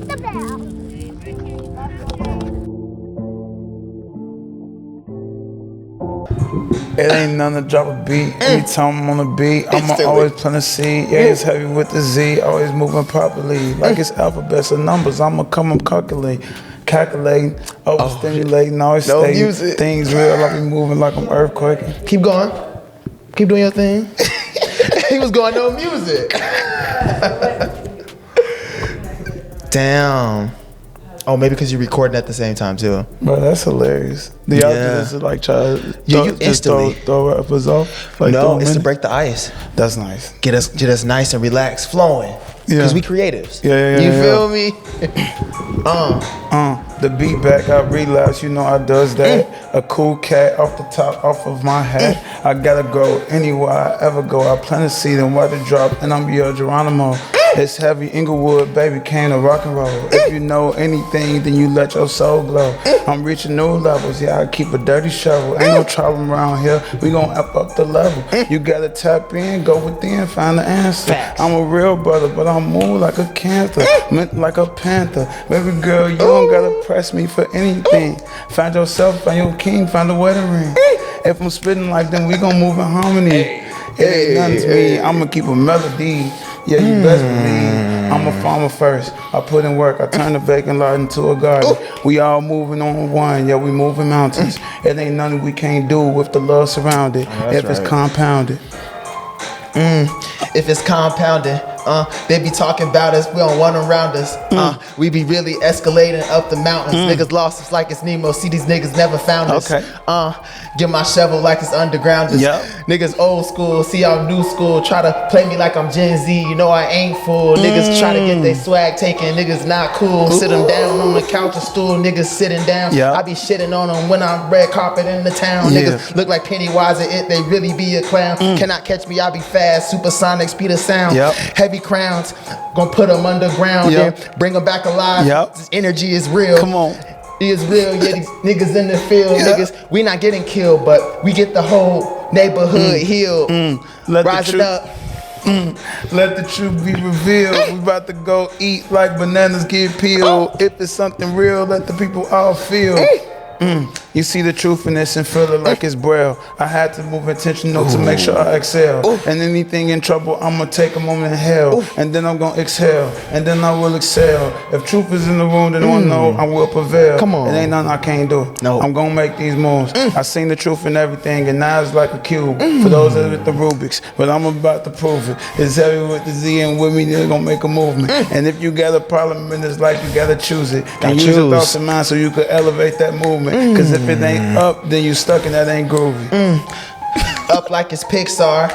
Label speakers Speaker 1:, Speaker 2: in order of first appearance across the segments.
Speaker 1: the bell.
Speaker 2: It ain't nothing to drop a beat. Anytime I'm on the beat, I'ma always plant a seed. Yeah, it's heavy with the Z, always moving properly. Like it's alphabets or numbers, I'ma come up calculating, overstimulating, always
Speaker 3: No
Speaker 2: stay
Speaker 3: music.
Speaker 2: things real, like we moving like I'm earthquaking.
Speaker 3: Keep going. Keep doing your thing. He was going no music. Damn. Oh, maybe because you're recording at the same time too.
Speaker 2: Bro, that's hilarious. Do y'all do this to like try to throw rappers off? Like
Speaker 3: No, it's to break the ice.
Speaker 2: That's nice.
Speaker 3: Get us nice and relaxed, flowing. Because we creatives.
Speaker 2: Yeah.
Speaker 3: You feel me?
Speaker 2: The beat back, I relapse, you know I does that. A cool cat off the top, off of my hat. I gotta go anywhere I ever go. I plant a seed and watch it drop, and I'm your Geronimo. It's heavy, Inglewood, baby, came to rock and roll. If you know anything, then you let your soul glow. I'm reaching new levels, yeah, I keep a dirty shovel. Ain't no problem around here, we gon' up the level. You gotta tap in, go within, find the answer. I'm a real brother, but I move like a cancer, meant like a panther. Baby girl, you don't gotta press me for anything. Find yourself, find your king, find a wedding ring. If I'm spitting like them, we gon' move in harmony. It ain't nothing to me, I'ma keep a melody. Yeah, you best believe I'm a farmer first. I put in work, I turn the vacant lot into a garden. We all moving on one, yeah, we moving mountains. It ain't nothing we can't do with the love surrounded. If it's compounded.
Speaker 3: If it's compounded, they be talking about us, we don't want them around us. We be really escalating up the mountains. Niggas lost us like it's Nemo. See, these niggas never found us. Get my shovel like it's underground. Niggas old school, see I'm new school. Try to play me like I'm Gen Z. You know I ain't fool. Niggas try to get their swag taken. Niggas not cool. Sit them down on the couch or stool. Niggas sitting down. I be shitting on them when I'm red carpet in the town. Niggas look like Pennywise and it. They really be a clown. Cannot catch me. I be fast. Supersonic speed of sound. Heavy Crownz. Gonna put them underground. Then bring them back alive. This energy is real.
Speaker 2: Come on.
Speaker 3: It is real, yeah, these niggas in the field, niggas, we not getting killed, but we get the whole neighborhood healed. Rising up.
Speaker 2: Let the truth be revealed. We about to go eat like bananas get peeled. If it's something real, let the people all feel. You see the truth in this and feel it like it's braille. I had to move intentional to make sure I excel. And anything in trouble, I'ma take a moment in hell. And then I'm gonna exhale. And then I will excel. If truth is in the room, then I know I will prevail.
Speaker 3: Come on.
Speaker 2: It ain't nothing I can't do.
Speaker 3: No.
Speaker 2: I'm gonna make these moves. I seen the truth in everything, and now it's like a cube. For those that with the Rubik's, but I'm about to prove it. It's heavy with the Z, and with me, they're gonna make a movement. And if you got a problem in this life, you gotta choose it. And use your thoughts and mind so you could elevate that movement. Cause if it ain't up, then you stuck and that ain't groovy.
Speaker 3: Up like it's Pixar.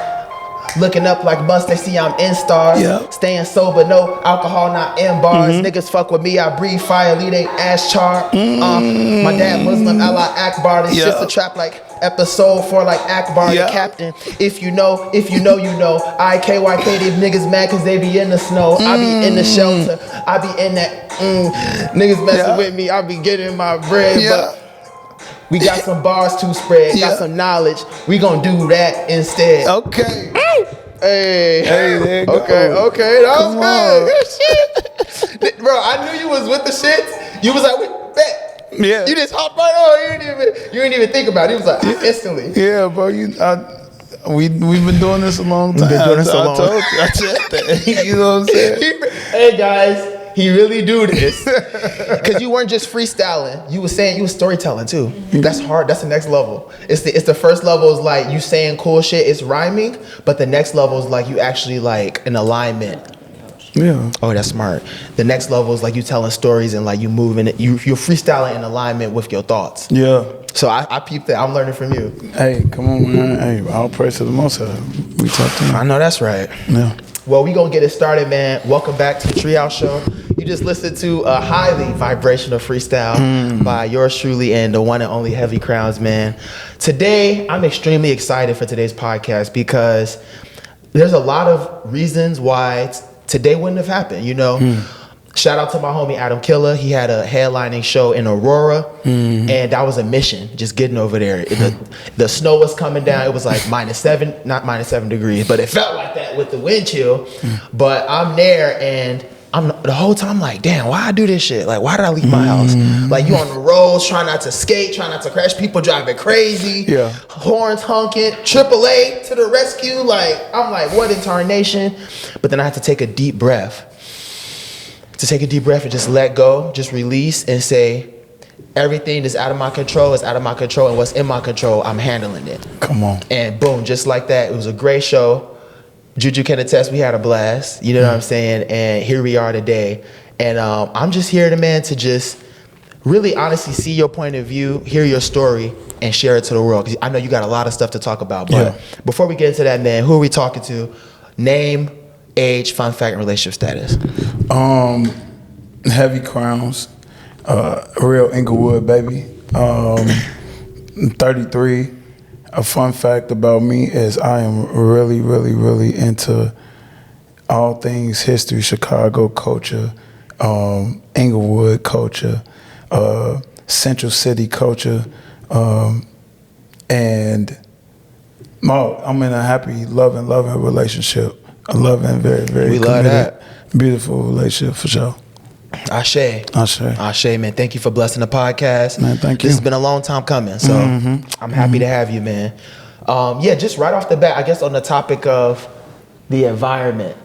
Speaker 3: Looking up like bust, they see I'm in stars. Staying sober, no alcohol, not in bars. Niggas fuck with me, I breathe fire, lead ain't ass chart. My dad Muslim, Allah Akbar. This shit's a trap like episode 4 like Akbar the captain. If you know, you know. IKYK, these niggas mad cause they be in the snow. I be in the shelter, I be in that niggas messing with me, I be getting my bread. But we got some bars to spread, got some knowledge. We gon' do that instead.
Speaker 2: Okay.
Speaker 3: Hey,
Speaker 2: there you go.
Speaker 3: Okay, that was good. Good shit. Bro, I knew you was with the shit. You was like, bet.
Speaker 2: Yeah.
Speaker 3: You just hopped right on. You didn't even think about it. He was like, instantly.
Speaker 2: Yeah, bro. We've been doing this a long time. I told you. I said that. You know what I'm saying?
Speaker 3: Hey guys. He really do this. Cause you weren't just freestyling. You was storytelling too. That's hard. That's the next level. It's the first level is like you saying cool shit, it's rhyming, but the next level is like you actually like an alignment.
Speaker 2: Yeah.
Speaker 3: Oh, that's smart. The next level is like you telling stories and like you moving it. You're freestyling in alignment with your thoughts.
Speaker 2: Yeah.
Speaker 3: So I peeped that. I'm learning from you.
Speaker 2: Hey, come on, man. Hey, all praise to the Most High. We talk to him.
Speaker 3: I know that's right.
Speaker 2: Yeah.
Speaker 3: Well, we gonna get it started, man. Welcome back to the TreeHouse Show. You just listened to a highly vibrational freestyle by yours truly and the one and only Heavy Crownz, man. Today, I'm extremely excited for today's podcast because there's a lot of reasons why today wouldn't have happened, you know? Shout out to my homie Adam Killer. He had a headlining show in Aurora, and that was a mission, just getting over there. The snow was coming down. It was like -7, not -7 degrees, but it felt like that with the wind chill. But I'm there, and I'm the whole time like, damn, why I do this shit? Like, why did I leave my house? Like, you on the roads, trying not to skate, trying not to crash, people driving crazy, horns honking, AAA to the rescue. Like, I'm like, what in tarnation? But then I had to take a deep breath. To take a deep breath and just let go, just release and say, everything that's out of my control is out of my control, and what's in my control, I'm handling it.
Speaker 2: Come on.
Speaker 3: And boom, just like that. It was a great show. Juju can attest, we had a blast. You know what I'm saying? And here we are today. And I'm just here, to just really honestly see your point of view, hear your story, and share it to the world. Because I know you got a lot of stuff to talk about. But before we get into that, man, who are we talking to? Name, age, fun fact, and relationship status.
Speaker 2: Heavy Crownz, real Inglewood baby. 33. A fun fact about me is I am really, really, really into all things history, Chicago culture, Inglewood culture, Central City culture, and I'm in a happy, loving relationship. A loving, very, very
Speaker 3: we
Speaker 2: committed,
Speaker 3: love that.
Speaker 2: Beautiful relationship for sure.
Speaker 3: Ashe, man. Thank you for blessing the podcast.
Speaker 2: Man, thank you.
Speaker 3: This has been a long time coming, so I'm happy to have you, man. Just right off the bat, I guess on the topic of the environment,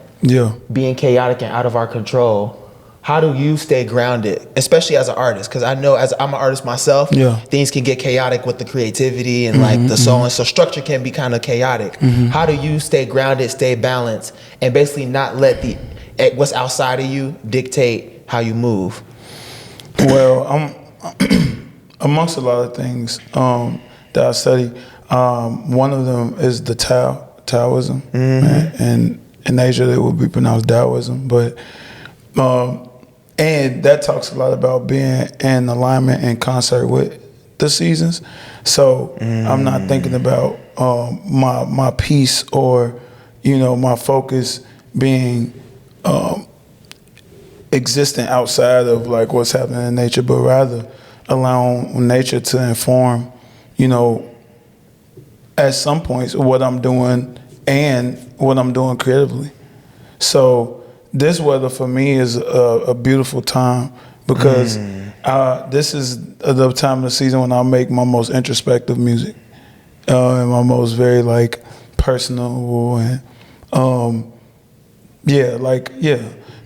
Speaker 3: being chaotic and out of our control, how do you stay grounded, especially as an artist? Because I know as I'm an artist myself, things can get chaotic with the creativity and like the so structure can be kind of chaotic. How do you stay grounded, stay balanced, and basically not let what's outside of you dictate how you move?
Speaker 2: Well, I'm amongst a lot of things that I study. One of them is the Taoism, and in Asia it would be pronounced Taoism, but and that talks a lot about being in alignment and concert with the seasons. So I'm not thinking about my peace or my focus being existing outside of like what's happening in nature, but rather allowing nature to inform, at some points what I'm doing and what I'm doing creatively. So this weather for me is a beautiful time because this is the time of the season when I make my most introspective music and my most very like personal and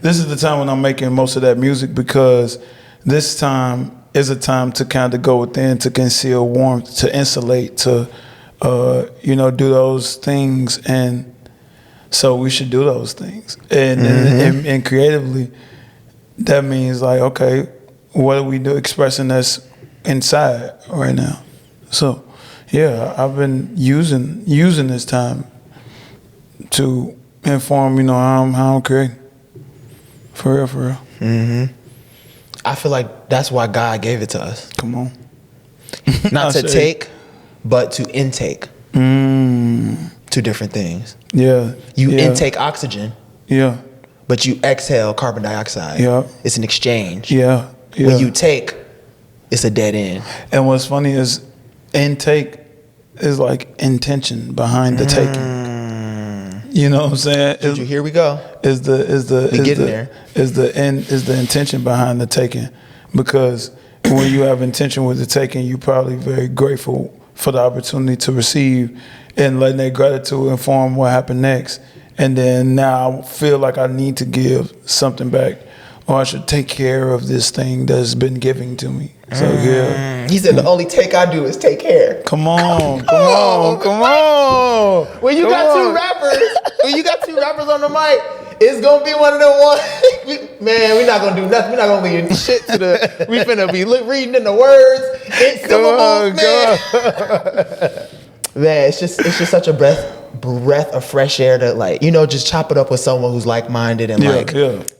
Speaker 2: this is the time when I'm making most of that music because this time is a time to kind of go within, to conceal warmth, to insulate, to, do those things. And so we should do those things. And creatively, that means like, okay, what do we do expressing that's inside right now? So, I've been using this time to inform, how I'm creating. For real.
Speaker 3: I feel like that's why God gave it to us.
Speaker 2: Come on.
Speaker 3: Not to take, but to intake. Two different things. You intake oxygen. But you exhale carbon dioxide. It's an exchange. When you take, it's a dead end.
Speaker 2: And what's funny is intake is like intention behind the taking. You know what I'm saying?
Speaker 3: Here we go.
Speaker 2: Is the intention behind the taking, because when you have intention with the taking, you're probably very grateful for the opportunity to receive, and letting that gratitude inform what happened next. And then now I feel like I need to give something back, or I should take care of this thing that's been given to me. So
Speaker 3: he said the only take I do is take care.
Speaker 2: Come on.
Speaker 3: When you got two rappers on the mic, it's gonna be one of them ones. Man, we're not gonna do nothing. We're not gonna leave shit to the. We finna be reading in the words. It's syllables, man. Man, it's just such a breath of fresh air to just chop it up with someone who's like-minded and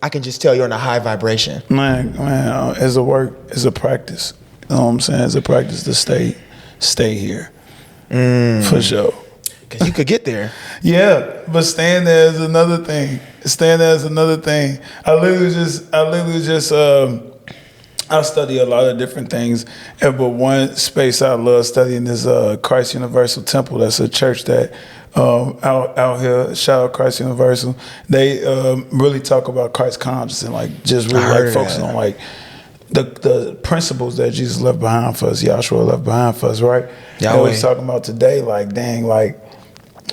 Speaker 3: I can just tell you're in a high vibration.
Speaker 2: Man, as a work, as a practice. You know what I'm saying? As a practice to stay here. For sure.
Speaker 3: Because you could get there.
Speaker 2: But staying there is another thing. I study a lot of different things, but one space I love studying is Christ Universal Temple. That's a church that out here. Shout out Christ Universal. They really talk about Christ conscious and like just really like focusing on like the principles that Jesus left behind for us, Yahshua left behind for us, right? Yeah, we was talking about today, like dang, like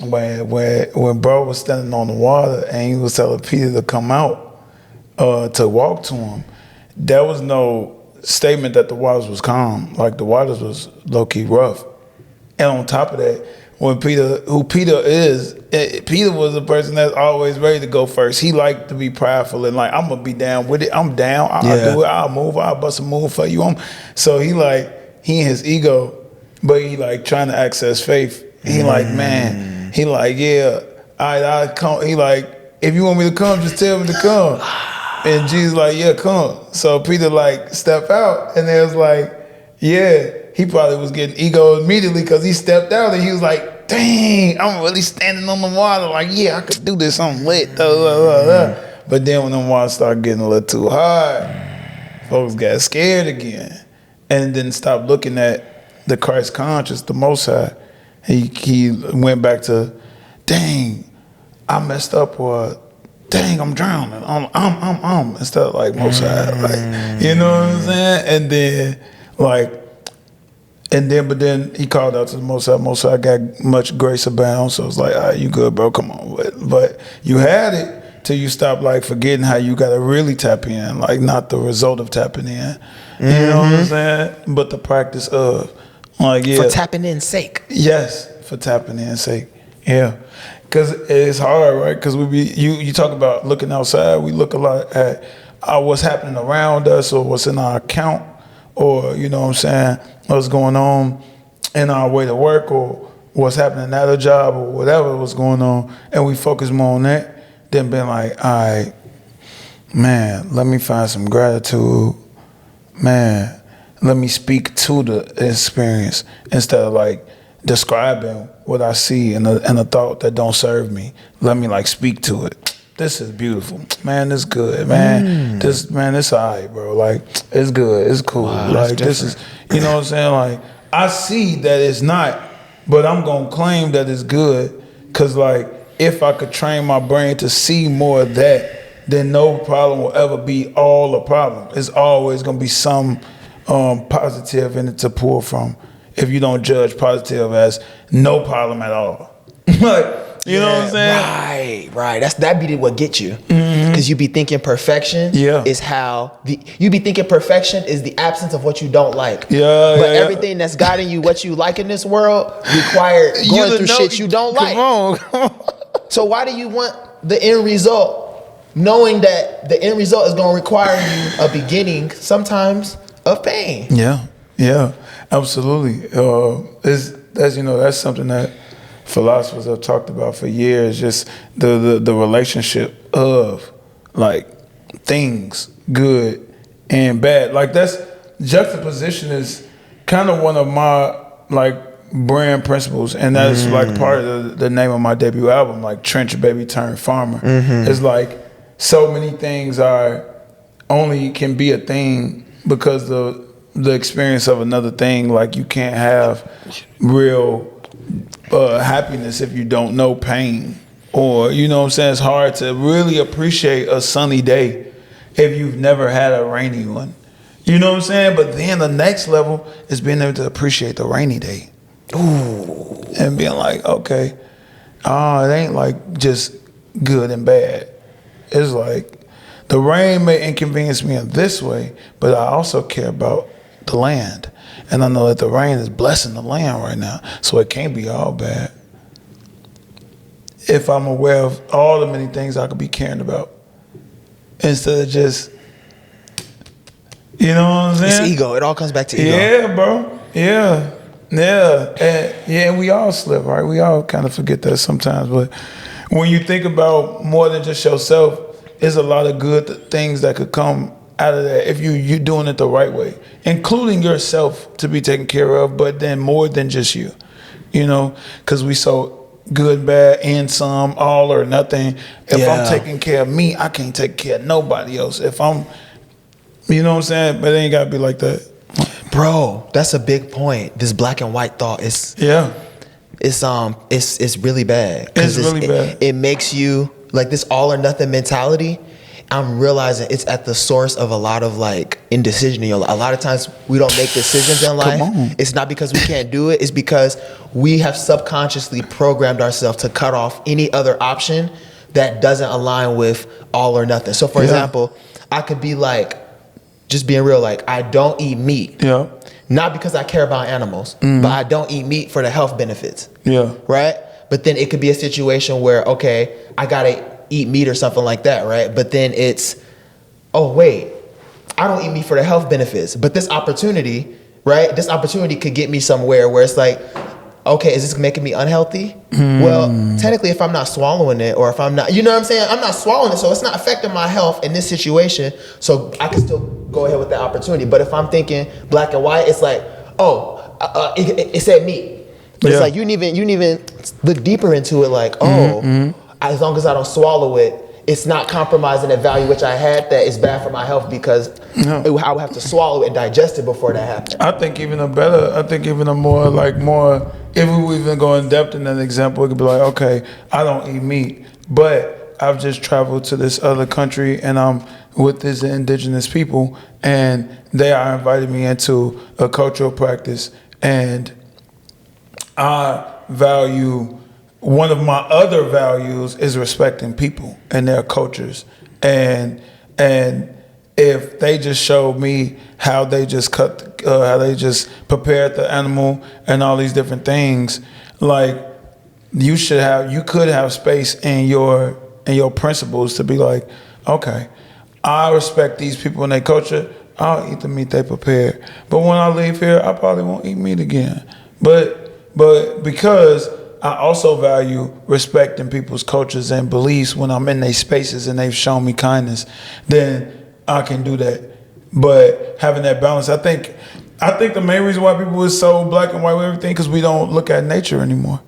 Speaker 2: when bro was standing on the water and he was telling Peter to come out to walk to him, there was no statement that the waters was calm. Like the waters was low key rough. And on top of that, when Peter is, Peter was a person that's always ready to go first. He liked to be prideful and like, I'm gonna be down with it. I'm down. I'll do it. I'll move. I'll bust a move for you. So he in his ego, but he like trying to access faith. He like, man, he like, yeah, I come. He like, if you want me to come, just tell me to come. And Jesus like, yeah, come. So Peter like step out, and it was like, yeah. He probably was getting ego immediately because he stepped out and he was like, dang, I'm really standing on the water. Like, yeah, I could do this. I'm lit. But then when the water started getting a little too hard, folks got scared again and didn't stop looking at the Christ conscious, the Most High. He went back to, dang, I messed up, or dang, I'm drowning. I'm instead of like Most High. Like, you know what I'm saying? And then like, but then he called out to the Most High. Most High got much grace abound. So it's like, all right, you good, bro, come on. But you had it till you stop like forgetting how you got to really tap in, like not the result of tapping in. You know what I'm saying? But the practice of, like, yeah.
Speaker 3: For tapping in sake.
Speaker 2: Yes, for tapping in sake. Yeah. Because it's hard, right? Because you talk about looking outside. We look a lot at what's happening around us or what's in our account, or, you know what I'm saying, what's going on in our way to work, or what's happening at a job, or whatever was going on, and we focus more on that than being like, all right, man, let me find some gratitude, man, let me speak to the experience instead of like describing what I see and a thought that don't serve me. Let me like speak to it. This is beautiful, man. This good, man. This all right, bro. Like, it's good. It's cool. Wow, like, this is, you know what I'm saying? Like, I see that it's not, but I'm gonna claim that it's good. Cause like, if I could train my brain to see more of that, then no problem will ever be all a problem. It's always gonna be some positive in it to pull from. If you don't judge positive as no problem at all, like. You know what I'm saying?
Speaker 3: Right. That be what get you. Because you be thinking perfection is how you be thinking perfection is the absence of what you don't like. But everything that's guiding you what you like in this world require going through shit you don't like. Come on. So why do you want the end result, knowing that the end result is going to require you a beginning sometimes of pain?
Speaker 2: Yeah, absolutely. That's something that philosophers have talked about for years, just the relationship of like things good and bad. Like, that's juxtaposition is kind of one of my like brand principles, and that's like part of the name of my debut album, like Trench Baby Turned Farmer. It's like so many things only can be a thing because the experience of another thing. Like, you can't have real happiness if you don't know pain, or, you know what I'm saying, it's hard to really appreciate a sunny day if you've never had a rainy one. You know what I'm saying? But then the next level is being able to appreciate the rainy day. Ooh. And being like, okay, it ain't like just good and bad. It's like the rain may inconvenience me in this way, but I also care about the land. And I know that the rain is blessing the land right now, so it can't be all bad. If I'm aware of all the many things I could be caring about, instead of just, you know what I'm saying?
Speaker 3: It's ego. It all comes back to ego.
Speaker 2: Yeah, bro. Yeah. And we all slip, right? We all kind of forget that sometimes. But when you think about more than just yourself, there's a lot of good things that could come out of that if you're doing it the right way, including yourself to be taken care of, but then more than just you, you know, because we so good, bad, and some, all or nothing. If I'm taking care of me, I can't take care of nobody else. If I'm, you know what I'm saying? But it ain't got to be like that.
Speaker 3: Bro, that's a big point. This black and white thought is... it's really bad.
Speaker 2: It's really bad.
Speaker 3: It makes you like this all or nothing mentality. I'm realizing it's at the source of a lot of like indecision. A lot of times we don't make decisions in life. It's not because we can't do it. It's because we have subconsciously programmed ourselves to cut off any other option that doesn't align with all or nothing. So for example, I could be like, just being real, like I don't eat meat.
Speaker 2: Yeah.
Speaker 3: Not because I care about animals, but I don't eat meat for the health benefits.
Speaker 2: Yeah.
Speaker 3: Right? But then it could be a situation where, okay, I gotta eat meat or something like that, right? But then it's, oh wait, I don't eat meat for the health benefits, but this opportunity, right? This opportunity could get me somewhere where it's like, okay, is this making me unhealthy? Well, technically if I'm not swallowing it, or if I'm not, you know what I'm saying? I'm not swallowing it, so it's not affecting my health in this situation, so I can still go ahead with that opportunity. But if I'm thinking black and white, it's like, oh, it said meat. But it's like, you didn't even look deeper into it, like, as long as I don't swallow it, it's not compromising the value which I had that is bad for my health, because I would have to swallow it and digest it before that happened.
Speaker 2: I think even a more, if we would even go in depth in that example, it could be like, okay, I don't eat meat, but I've just traveled to this other country and I'm with these indigenous people, and they are inviting me into a cultural practice, and I value, one of my other values is respecting people and their cultures, and if they just showed me how they just how they just prepared the animal and all these different things, like you could have space in your principles to be like, okay, I respect these people and their culture, I'll eat the meat they prepare, but when I leave here, I probably won't eat meat again. But because I also value respecting people's cultures and beliefs when I'm in their spaces and they've shown me kindness, then I can do that. But having that balance, I think the main reason why people is so black and white with everything, because we don't look at nature anymore.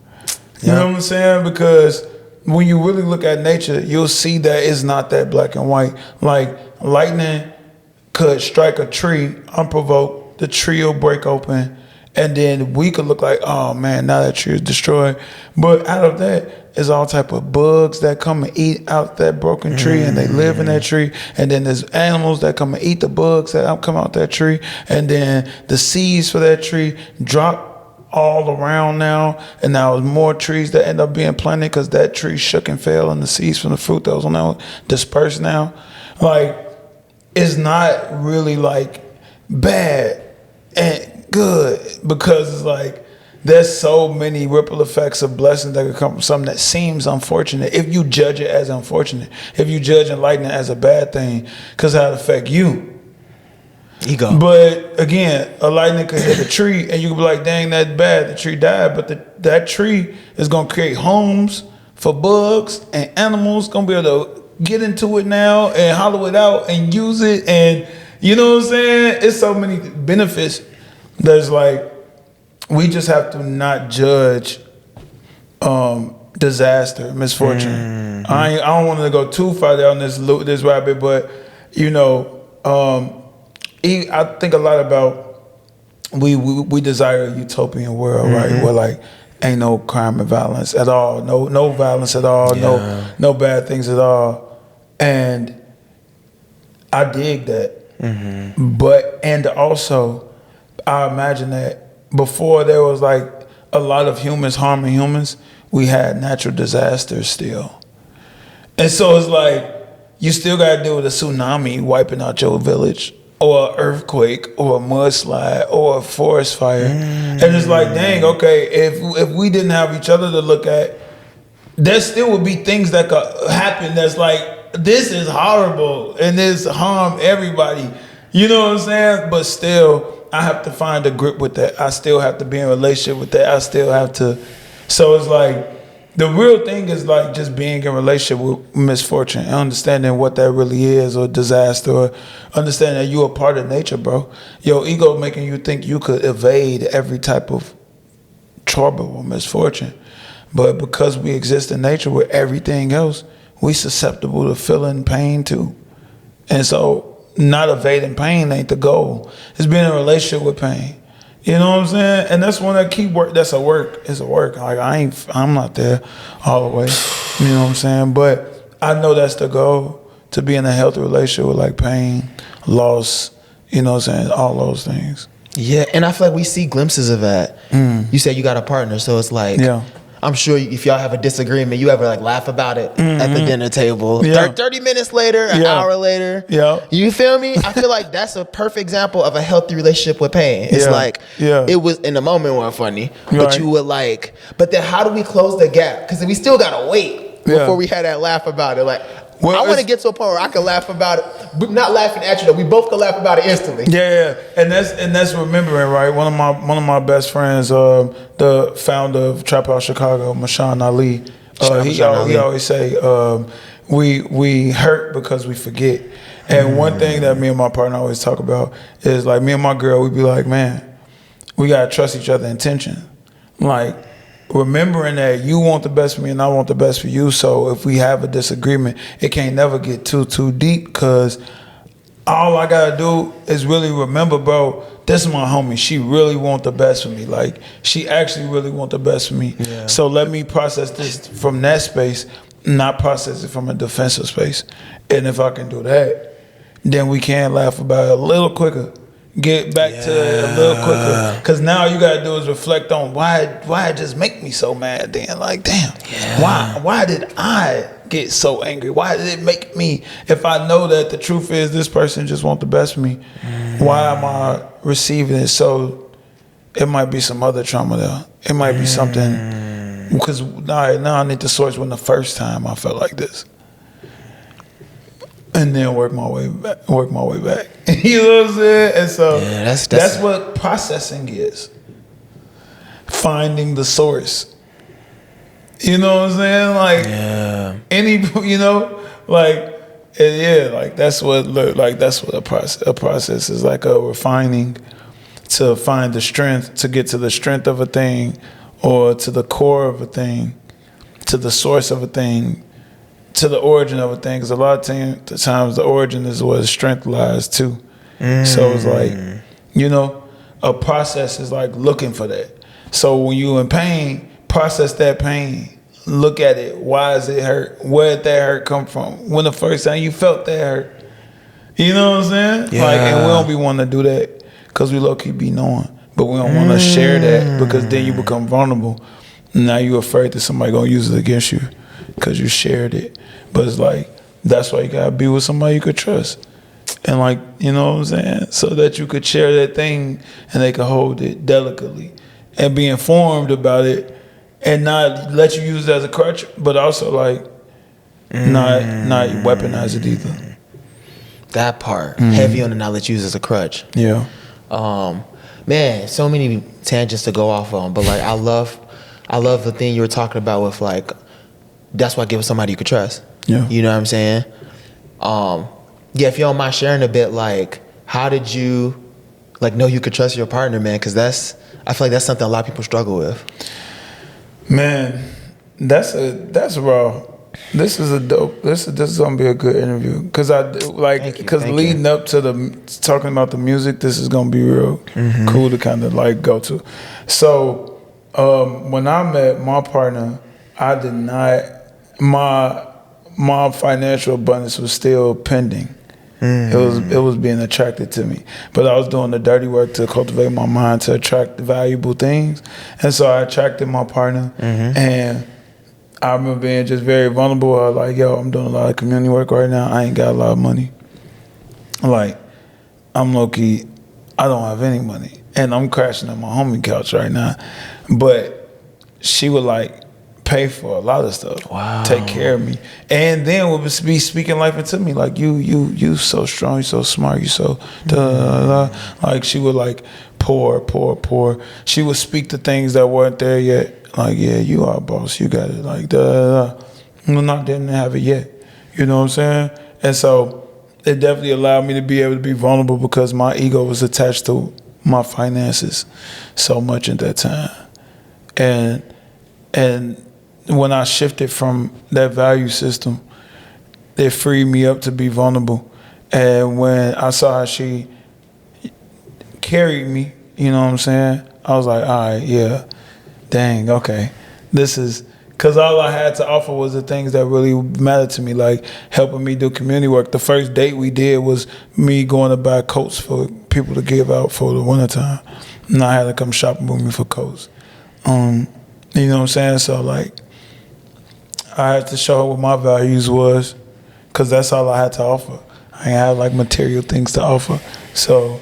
Speaker 2: You know what I'm saying? Because when you really look at nature, you'll see that it's not that black and white. Like lightning could strike a tree unprovoked, the tree will break open, and then we could look like, oh man, now that tree is destroyed. But out of that is all type of bugs that come and eat out that broken tree, and they live in that tree. And then there's animals that come and eat the bugs that come out that tree. And then the seeds for that tree drop all around now. And now there's more trees that end up being planted because that tree shook and fell, and the seeds from the fruit that was on that dispersed now. Like, it's not really like bad and good, because it's like there's so many ripple effects of blessings that could come from something that seems unfortunate, if you judge it as unfortunate, if you judge enlightenment as a bad thing, because how it affect you.
Speaker 3: Ego.
Speaker 2: But again, a lightning could hit a tree and you could be like, dang, that's bad, the tree died, but that tree is going to create homes for bugs and animals, going to be able to get into it now and hollow it out and use it, and you know what I'm saying? It's so many benefits. There's like, we just have to not judge disaster, misfortune. I don't want to go too far down this rabbit, but you know, I think a lot about we desire a utopian world, right? Where like ain't no crime and violence at all, no violence at all, no bad things at all, and I dig that. But and also, I imagine that before there was like a lot of humans harming humans, we had natural disasters still. And so it's like, you still gotta deal with a tsunami wiping out your village, or an earthquake, or a mudslide, or a forest fire. And it's like, dang, okay, if we didn't have each other to look at, there still would be things that could happen that's like, this is horrible and this harm everybody. You know what I'm saying? But still, I have to find a grip with that. I still have to be in a relationship with that. I still have to. So it's like, the real thing is like just being in a relationship with misfortune and understanding what that really is, or disaster, or understanding that you're a part of nature, bro. Your ego making you think you could evade every type of trouble or misfortune. But because we exist in nature with everything else, we susceptible to feeling pain too. And so not evading pain ain't the goal. It's being in a relationship with pain. You know what I'm saying? And that's one that keep work. That's a work. It's a work. Like I'm not there all the way. You know what I'm saying? But I know that's the goal, to be in a healthy relationship with like pain, loss. You know what I'm saying? All those things.
Speaker 3: Yeah, and I feel like we see glimpses of that. You said you got a partner, so it's like, I'm sure if y'all have a disagreement, you ever like laugh about it at the dinner table. 30 minutes later, an hour later. You feel me? I feel like that's a perfect example of a healthy relationship with pain. It's like, it was in the moment wasn't funny, but you would like, but then how do we close the gap? Because we still gotta wait before we had that laugh about it. Like, well, I want to get to a point where I can laugh about it, but not laughing at you though. We both can laugh about it instantly.
Speaker 2: And that's remembering, right? One of my best friends, the founder of TreeHouse Chicago, Mashawn Ali. He always say, we hurt because we forget. And one thing that me and my partner always talk about is like, me and my girl, we be like, man, we gotta trust each other's intention. Like, remembering that you want the best for me and I want the best for you. So if we have a disagreement, it can't never get too deep, because all I gotta do is really remember, bro, this is my homie. She really want the best for me. Like, she actually really want the best for me. So let me process this from that space, not process it from a defensive space. And if I can do that, then we can laugh about it a little quicker. Get back to it a little quicker, because now you gotta do is reflect on why it just make me so mad. Then, like, damn, why did I get so angry? Why did it make me? If I know that the truth is this person just want the best for me, why am I receiving it? So it might be some other trauma there. It might be something, because now I need to source when the first time I felt like this. And then work my way back. You know what I'm saying? And so that's what processing is. Finding the source. You know what I'm saying? Like that's what a process is, like a refining to find the strength, to get to the strength of a thing, or to the core of a thing, to the source of a thing, to the origin of a thing. Because a lot of times the origin is where the strength lies too. So it's like, a process is like looking for that. So when you in pain, process that pain. Look at it. Why does it hurt? Where did that hurt come from? When the first time you felt that hurt? You know what I'm saying? Like, and we don't be wanting to do that because we low-key be knowing. But we don't want to share that, because then you become vulnerable. Now you're afraid that somebody going to use it against you because you shared it. But it's like, that's why you got to be with somebody you could trust. And like, you know what I'm saying? So that you could share that thing and they could hold it delicately and be informed about it, and not let you use it as a crutch, but also like not weaponize it either.
Speaker 3: That part. Heavy on the not let you use it as a crutch.
Speaker 2: Yeah.
Speaker 3: Man, so many tangents to go off on, but like I love the thing you were talking about with like, that's why give it somebody you could trust.
Speaker 2: Yeah.
Speaker 3: You know what I'm saying? If you don't mind sharing a bit, like, how did you like know you could trust your partner, man? Because I feel like that's something a lot of people struggle with. Man,
Speaker 2: that's raw. This is gonna be a good interview, because leading up to talking about the music, this is gonna be real cool to kind of like go to. So when I met my partner, I did not, my financial abundance was still pending. It was being attracted to me, but I was doing the dirty work to cultivate my mind to attract valuable things, and so I attracted my partner. And I remember being just very vulnerable. I was like, yo, I'm doing a lot of community work right now. I ain't got a lot of money. Like, I'm low-key, I don't have any money, and I'm crashing on my homie couch right now. But she would like pay for a lot of stuff, take care of me, and then would be speaking life into me, like you so strong, you so smart, you so like she would like pour. She would speak to things that weren't there yet, like, yeah, you are a boss, you got it, like didn't have it yet, you know what I'm saying? And so it definitely allowed me to be able to be vulnerable, because my ego was attached to my finances so much at that time, and when I shifted from that value system, it freed me up to be vulnerable. And when I saw how she carried me You know what I'm saying? I was like, all right, yeah, dang, okay. This is, because all I had to offer was the things that really mattered to me, like helping me do community work. The first date we did was me going to buy coats for people to give out for the wintertime. And I had to come shopping with me for coats. You know what I'm saying? So, like, I had to show her what my values was, because that's all I had to offer. I ain't have, like, material things to offer. So,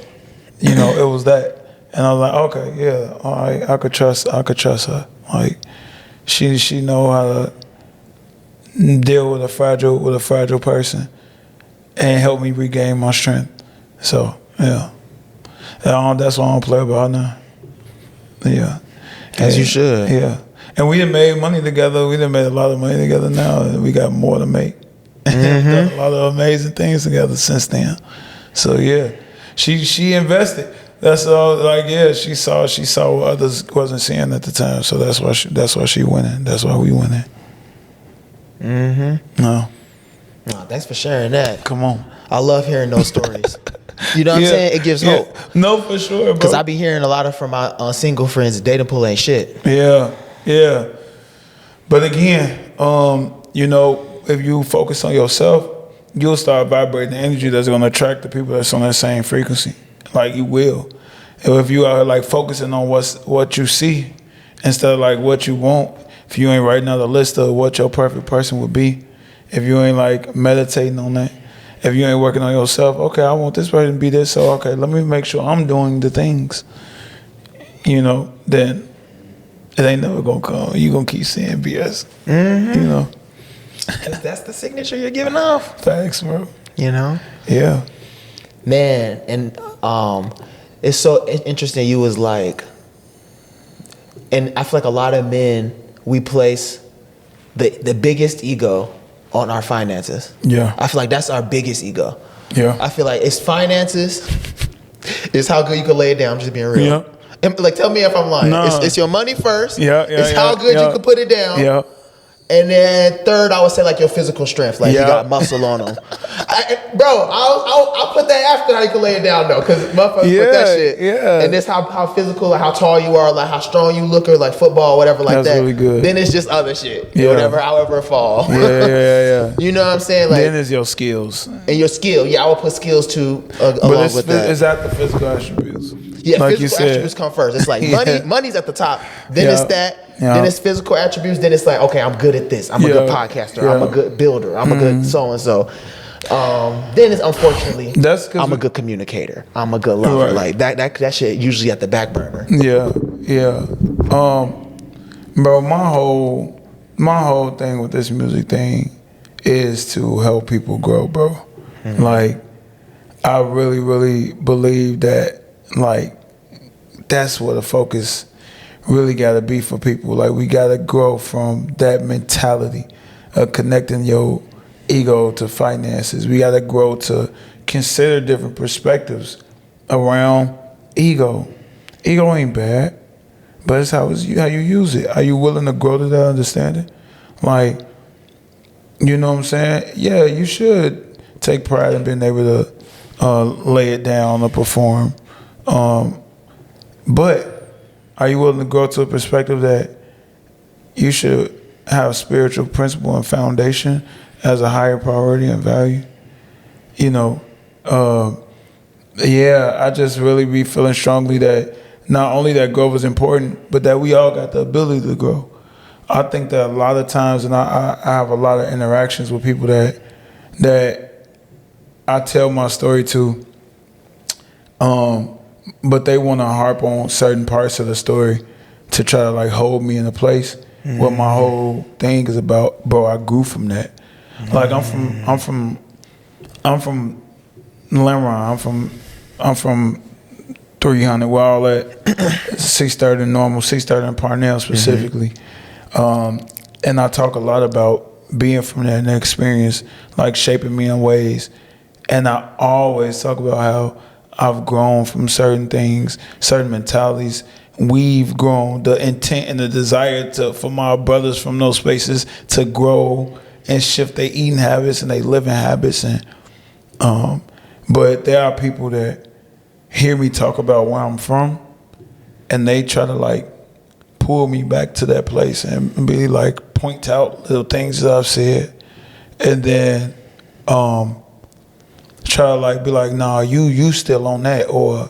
Speaker 2: you know, it was that. And I was like, okay, yeah, all right, I could trust her. Like, she know how to deal with a fragile person and help me regain my strength. So, yeah. That's why I don't play about her now. Yeah.
Speaker 3: As you should.
Speaker 2: Yeah. And we done made money together. We done made a lot of money together now, and we got more to make. Done a lot of amazing things together since then. So yeah, she invested. That's all. Like, yeah, she saw what others wasn't seeing at the time. So that's why she winning. That's why we winning. No.
Speaker 3: Oh, thanks for sharing that.
Speaker 2: Come on.
Speaker 3: I love hearing those stories. You know what I'm saying? It gives hope.
Speaker 2: No, for sure, bro.
Speaker 3: Because I be hearing a lot of from my single friends, dating pool ain't shit.
Speaker 2: Yeah. But again, you know, if you focus on yourself, you'll start vibrating the energy that's going to attract the people that's on that same frequency. Like, you will. And if you are like focusing on what you see instead of like what you want, if you ain't writing out a list of what your perfect person would be, if you ain't like meditating on that, if you ain't working on yourself, okay, I want this person to be this, so okay, let me make sure I'm doing the things, you know, then it ain't never gonna come. You gonna keep seeing BS, you know.
Speaker 3: That's the signature you're giving off.
Speaker 2: Facts, bro.
Speaker 3: You know?
Speaker 2: Yeah.
Speaker 3: Man, and it's so interesting. You was like, and I feel like a lot of men, we place the biggest ego on our finances.
Speaker 2: Yeah.
Speaker 3: I feel like that's our biggest ego.
Speaker 2: Yeah.
Speaker 3: I feel like it's finances. It's how good you can lay it down. I'm just being real.
Speaker 2: Yeah.
Speaker 3: And, like, tell me if I'm lying.
Speaker 2: No.
Speaker 3: It's your money first.
Speaker 2: Yeah.
Speaker 3: It's how good you can put it down.
Speaker 2: Yeah.
Speaker 3: And then third, I would say like your physical strength, like you got muscle on them. I'll put that after how you can lay it down though, because motherfuckers put that shit.
Speaker 2: Yeah.
Speaker 3: And this how physical, like how tall you are, like how strong you look, or like football, whatever, like
Speaker 2: That's
Speaker 3: that.
Speaker 2: really good.
Speaker 3: Then it's just other shit,
Speaker 2: Yeah.
Speaker 3: whatever, however it fall.
Speaker 2: Yeah.
Speaker 3: You know what I'm saying? Like,
Speaker 2: Then it's your skills.
Speaker 3: and your skill. Yeah, I would put skills too along with that.
Speaker 2: Is that the physical attributes?
Speaker 3: Yeah,
Speaker 2: like
Speaker 3: physical attributes come first. It's like money's at the top. Then it's that.
Speaker 2: Yeah.
Speaker 3: Then it's physical attributes. Then it's like, okay, I'm good at this. I'm a good podcaster. I'm a good builder. I'm a good so and so. Then it's unfortunately, I'm a good communicator. I'm a good lover.
Speaker 2: Right.
Speaker 3: Like that shit usually at the back burner.
Speaker 2: Yeah. Bro, my whole thing with this music thing is to help people grow, bro. Mm-hmm. Like, I really, really believe that, like, that's what the focus really got to be for people. Like, we got to grow from that mentality of connecting your ego to finances. We got to grow to consider different perspectives around ego. Ego ain't bad, but it's how you use it. Are you willing to grow to that understanding? Like, you know what I'm saying? Yeah, you should take pride in being able to lay it down or perform. But are you willing to grow to a perspective that you should have spiritual principle and foundation as a higher priority and value? You know, I just really be feeling strongly that not only that growth is important, but that we all got the ability to grow. I think that a lot of times, and I have a lot of interactions with people that I tell my story to, but they want to harp on certain parts of the story to try to like hold me in a place. Mm-hmm. What my whole thing is about, bro. I grew from that. Mm-hmm. Like I'm from Lemron. I'm from 300. Where all at 630 normal, 630 in Parnell specifically. Mm-hmm. And I talk a lot about being from that and the experience, like shaping me in ways. And I always talk about how I've grown from certain things, certain mentalities. We've grown, the intent and the desire for my brothers from those spaces to grow and shift their eating habits and their living habits. And but there are people that hear me talk about where I'm from and they try to like pull me back to that place and be like point out little things that I've said, and then try to like be like, nah, you still on that, or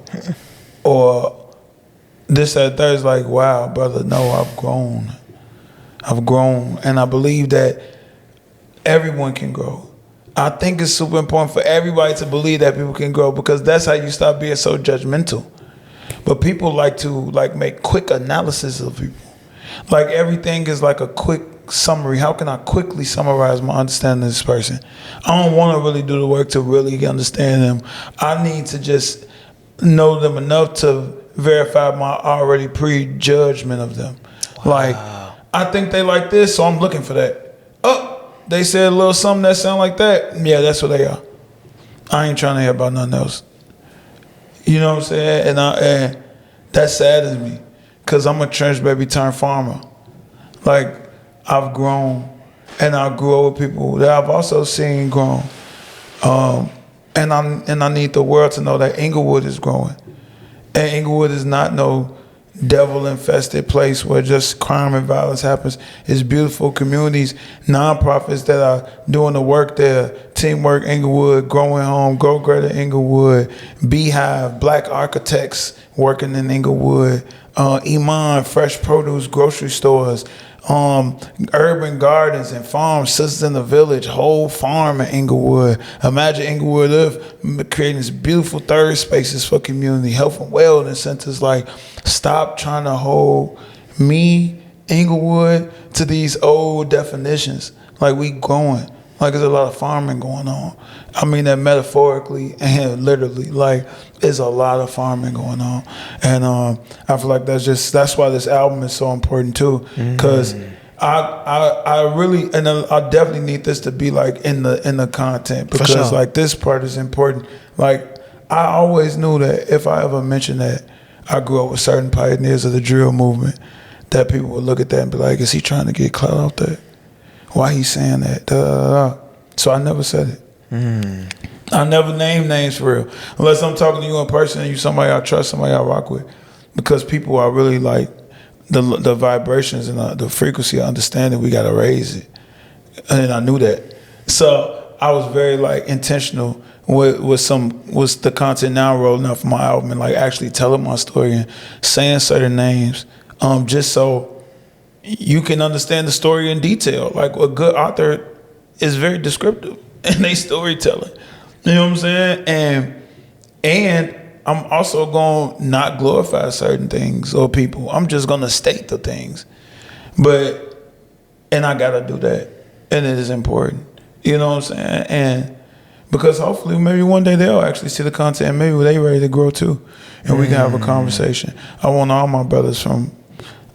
Speaker 2: this, that, that. Is like, wow, brother, no, I've grown, and I believe that everyone can grow. I think it's super important for everybody to believe that people can grow, because that's how you stop being so judgmental. But people like to like make quick analysis of people. Like everything is like a quick summary. How can I quickly summarize my understanding of this person? I don't want to really do the work to really understand them. I need to just know them enough to verify my already prejudgment of them. Wow. Like, I think they like this, so I'm looking for that. Oh, they said a little something that sound like that. Yeah, that's what they are. I ain't trying to hear about nothing else. You know what I'm saying? And that saddens me, because I'm a trench baby turned farmer. Like, I've grown, and I grew up with people that I've also seen grown. And I need the world to know that Inglewood is growing. And Inglewood is not no devil-infested place where just crime and violence happens. It's beautiful communities, nonprofits that are doing the work there. Teamwork Inglewood, Growing Home, Go Greater Inglewood, Beehive, Black architects working in Inglewood, Iman, fresh produce grocery stores, urban gardens and farms, Sisters in the Village, whole farm in Inglewood. Imagine Inglewood if creating these beautiful third spaces for community, health and wellness centers. Like, stop trying to hold me, Inglewood, to these old definitions. Like, we growing. Like, there's a lot of farming going on. I mean that metaphorically and literally. Like, there's a lot of farming going on. And I feel like that's why this album is so important too. Because I really, and I definitely need this to be like in the content, because sure, like this part is important. Like, I always knew that if I ever mentioned that I grew up with certain pioneers of the drill movement, that people would look at that and be like, is he trying to get clout out there? Why he saying that? Da, da, da, da. So I never said it. I never named names for real, unless I'm talking to you in person and you somebody I trust, somebody I rock with, because people are really like the vibrations and the frequency of understanding. We gotta raise it, and I knew that. So I was very like intentional with the content now rolling out for my album, and like actually telling my story and saying certain names, just so you can understand the story in detail. Like, a good author is very descriptive in their storytelling. You know what I'm saying? And I'm also going to not glorify certain things or people. I'm just going to state the things. And I got to do that. And it is important. You know what I'm saying? And because hopefully maybe one day they'll actually see the content and maybe they ready to grow too. And we can have a conversation. I want all my brothers from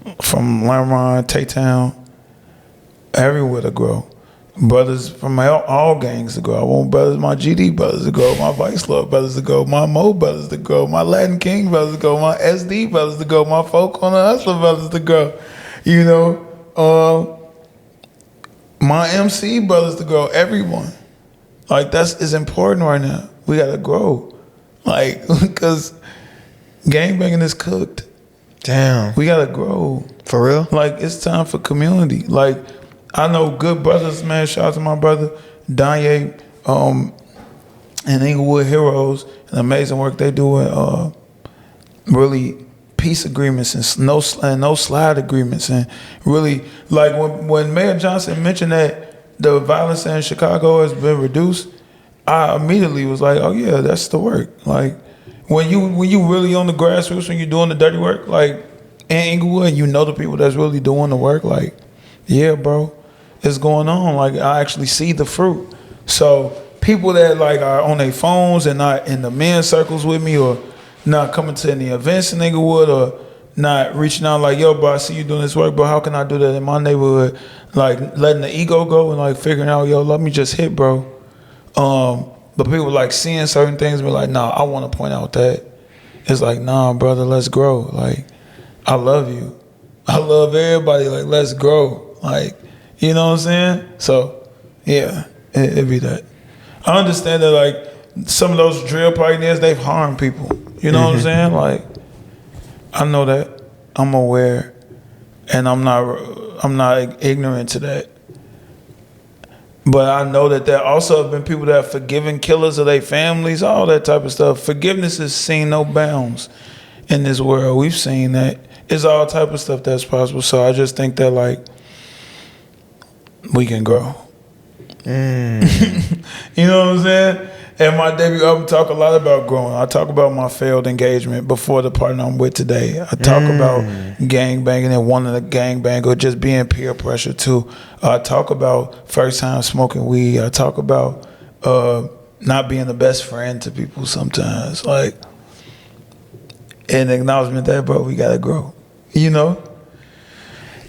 Speaker 2: Lamron, Tay-Town, everywhere to grow. Brothers from all gangs to grow. I want my GD brothers to grow, my Vice Lord brothers to grow, my Mo brothers to grow, my Latin King brothers to grow, my SD brothers to grow, my Folk on the Hustler brothers to grow. You know, my MC brothers to grow. Everyone. Like, is important right now. We gotta grow. Like, because gangbanging is cooked.
Speaker 3: Damn. We
Speaker 2: gotta grow.
Speaker 3: For real? Like,
Speaker 2: it's time for community. Like, I know good brothers, man. Shout out to my brother Danye, and Inglewood Heroes, and amazing work they do in really peace agreements and no slide agreements, and really like when Mayor Johnson mentioned that the violence in Chicago has been reduced, I immediately was like, oh yeah, that's the work. Like, when you really on the grassroots, when you're doing the dirty work, like in Inglewood, you know the people that's really doing the work, like, yeah, bro, it's going on. Like, I actually see the fruit. So people that like are on their phones and not in the men's circles with me, or not coming to any events in Inglewood, or not reaching out like, yo, bro, I see you doing this work, bro, how can I do that in my neighborhood? Like, letting the ego go and like figuring out, yo, let me just hit, bro. But people like seeing certain things and be like, nah, I want to point out that. It's like, nah, brother, let's grow. Like, I love you. I love everybody. Like, let's grow. Like, you know what I'm saying? So, yeah, it'd be that. I understand that, like, some of those drill pioneers, they've harmed people. You know what I'm saying? Like, I know that. I'm aware, and I'm not ignorant to that. But I know that there also have been people that have forgiven killers of their families, all that type of stuff. Forgiveness has seen no bounds in this world. We've seen that. It's all type of stuff that's possible. So I just think that, like, we can grow. You know what I'm saying? And my debut album talk a lot about growing. I talk about my failed engagement before the partner I'm with today. I talk about gangbanging and wanting to gangbang, or just being peer pressure too. I talk about first time smoking weed. I talk about not being the best friend to people sometimes. Like, an acknowledgement that, bro, we gotta grow. You know?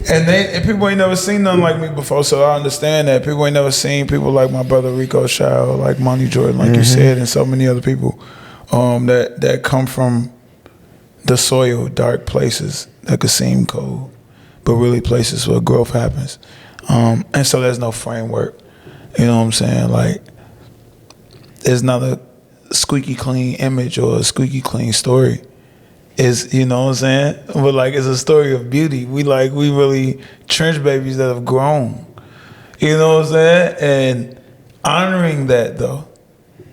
Speaker 2: And people ain't never seen nothing like me before, so I understand that. People ain't never seen people like my brother Rico Child, like Monty Jordan, like you said, and so many other people that come from the soil, dark places that could seem cold, but really places where growth happens. And so there's no framework. You know what I'm saying? Like, there's not a squeaky clean image or a squeaky clean story. Is, you know what I'm saying? But like, it's a story of beauty. We really trench babies that have grown. You know what I'm saying? And honoring that though,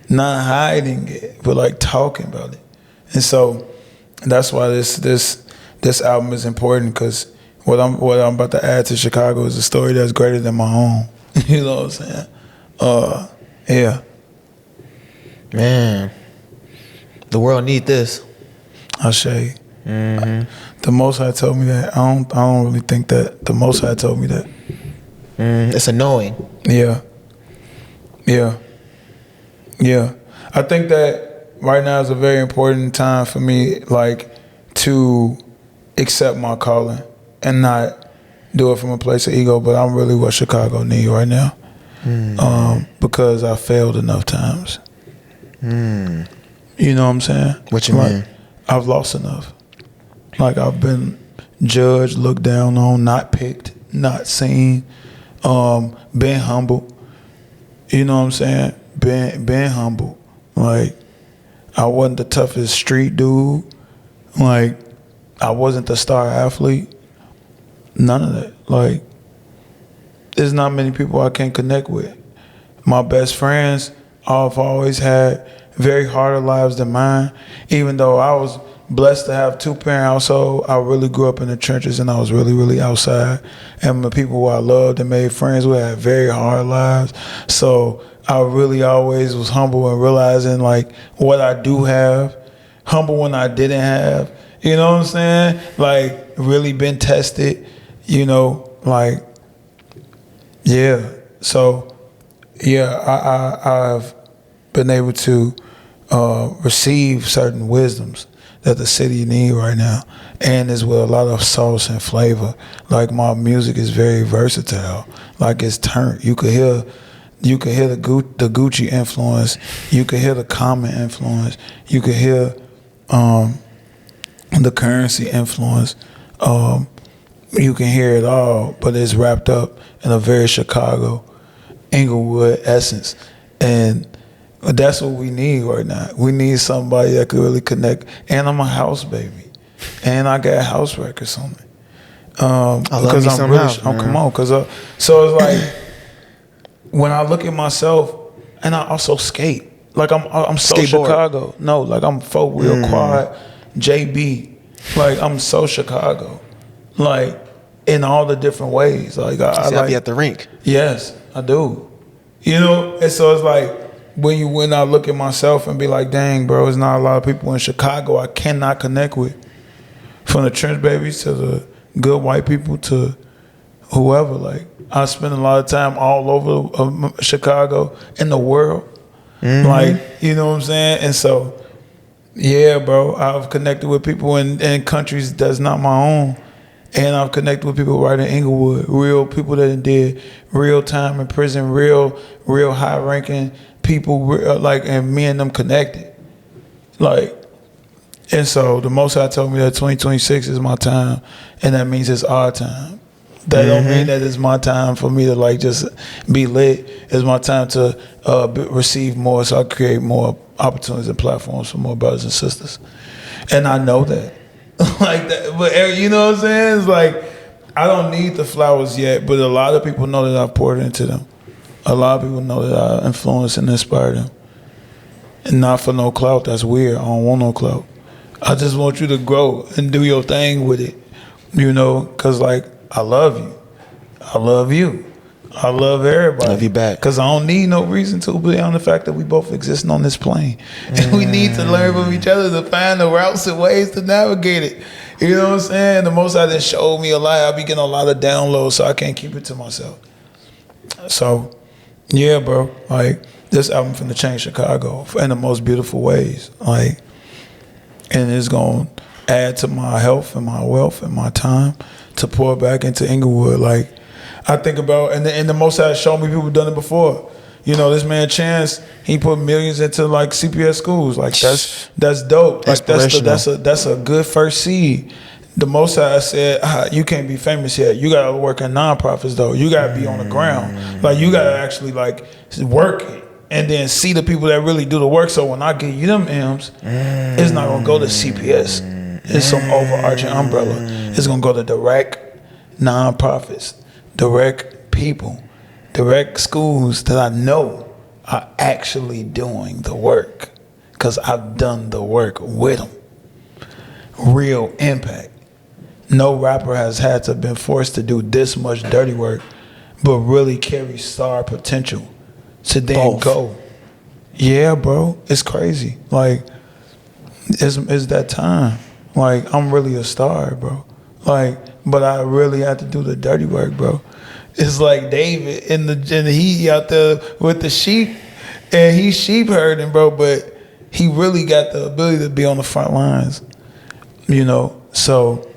Speaker 2: not hiding it, but like talking about it. And so that's why this album is important, because what I'm about to add to Chicago is a story that's greater than my own. You know what I'm saying? Yeah.
Speaker 3: Man, the world need this.
Speaker 2: I say, the Most High told me that. I don't really think that the Most High told me that.
Speaker 3: It's annoying.
Speaker 2: Yeah. I think that right now is a very important time for me, like, to accept my calling and not do it from a place of ego. But I'm really what Chicago need right now, because I failed enough times. You know what I'm saying?
Speaker 3: What you mean?
Speaker 2: I've lost enough. Like, I've been judged, looked down on, not picked, not seen, been humble. You know what I'm saying? Been humble. Like, I wasn't the toughest street dude. Like, I wasn't the star athlete. None of that. Like, there's not many people I can connect with. My best friends, I've always had very harder lives than mine. Even though I was blessed to have two-parent household, I really grew up in the trenches, and I was really, really outside. And the people who I loved and made friends with had very hard lives. So I really always was humble and realizing, like, what I do have, humble when I didn't have. You know what I'm saying? Like, really been tested, you know, like, yeah. So, yeah, I've been able to receive certain wisdoms that the city need right now, and is with a lot of sauce and flavor. Like, my music is very versatile. Like, it's turned. You could hear the Gucci influence. You could hear the Common influence. You could hear the Currency influence. You can hear it all, but it's wrapped up in a very Chicago, Inglewood essence. And that's what we need right now. We need somebody that could really connect. And I'm a house baby, and I got house records on me. Because I'm really, come on, because so it's like, when I look at myself, and I also skate. Like, I'm so skateboard. Chicago. No, like, I'm folk wheel quad, JB. Like, I'm so Chicago. Like, in all the different ways. Like, I
Speaker 3: be at the rink.
Speaker 2: Yes, I do. You know, and so it's like, when I look at myself and be like, dang, bro, there's not a lot of people in Chicago I cannot connect with. From the trench babies to the good white people to whoever. Like, I spend a lot of time all over Chicago and the world. Like, you know what I'm saying? And so, yeah, bro, I've connected with people in countries that's not my own. And I've connected with people right in Inglewood, real people that did real time in prison, real high ranking people, like, and me and them connected. Like, and so the Most High told me that 2026 is my time, and that means it's our time. That don't mean that it's my time for me to, like, just be lit. It's my time to receive more, so I create more opportunities and platforms for more brothers and sisters. And I know that. like that. But you know what I'm saying? It's like I don't need the flowers yet, but a lot of people know that I've poured into them. A lot of people know that I influenced and inspired them. And not for no clout. That's weird. I don't want no clout. I just want you to grow and do your thing with it. You know, because like I love you. I love you. I love everybody.
Speaker 3: Love you back.
Speaker 2: Because I don't need no reason to beyond the fact that we both exist on this plane. And we need to learn from each other to find the routes and ways to navigate it. You know what I'm saying? The Most High done showed me a lot. I be getting a lot of downloads, so I can't keep it to myself. So, yeah, bro. Like, this album finna change Chicago in the most beautiful ways. Like, and it's gonna add to my health and my wealth and my time to pour back into Inglewood. Like, I think about, and the Most High showed me people done it before. You know, this man Chance, he put millions into like CPS schools. Like that's dope. Like that's a good first seed. The Most High said, you can't be famous yet. You gotta work in nonprofits though. You gotta be on the ground. Like you gotta actually like work it and then see the people that really do the work. So when I give you them M's, it's not gonna go to CPS. It's some overarching umbrella. It's gonna go to direct nonprofits, direct people, direct schools that I know are actually doing the work because I've done the work with them. Real impact. No rapper has had to been forced to do this much dirty work, but really carry star potential to then go. Yeah, bro, it's crazy. Like, it's that time. Like, I'm really a star, bro. Like, but I really had to do the dirty work, bro. It's like David in the he out there with the sheep, and he's sheep herding, bro. But he really got the ability to be on the front lines, you know. So,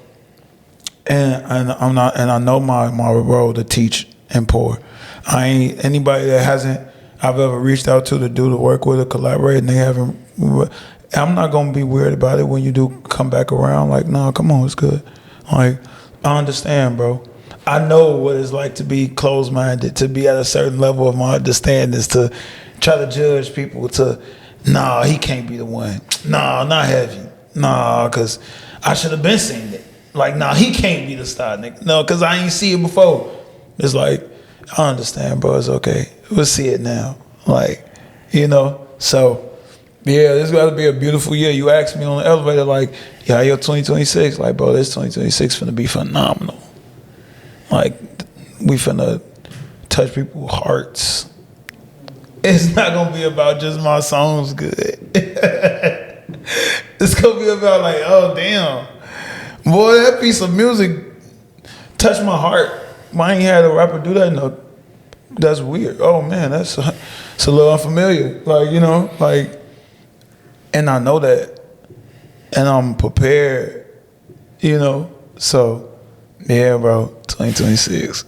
Speaker 2: and I'm not, and I know my role to teach and pour. I ain't anybody that I've ever reached out to do the work with or collaborate, and they haven't. I'm not gonna be weird about it when you do come back around. Like, no, come on, it's good. Like, I understand, bro. I know what it's like to be closed-minded, to be at a certain level of my understandings, to try to judge people, nah, he can't be the one. Nah, not heavy. Nah, because I should have been seeing it. Like, nah, he can't be the star, nigga. No, because I ain't see it before. It's like, I understand, bro. It's okay. We'll see it now. Like, you know, so, yeah, this got to be a beautiful year. You asked me on the elevator, like, yeah, your 2026. Like, bro, this 2026 finna be phenomenal. Like, we finna touch people's hearts. It's not gonna be about just my songs good. It's gonna be about like, oh damn, boy, that piece of music touched my heart. I ain't had a rapper do that. No, that's weird. Oh man, it's a little unfamiliar. Like, you know, like, and I know that, and I'm prepared. You know, so yeah, bro. 2026.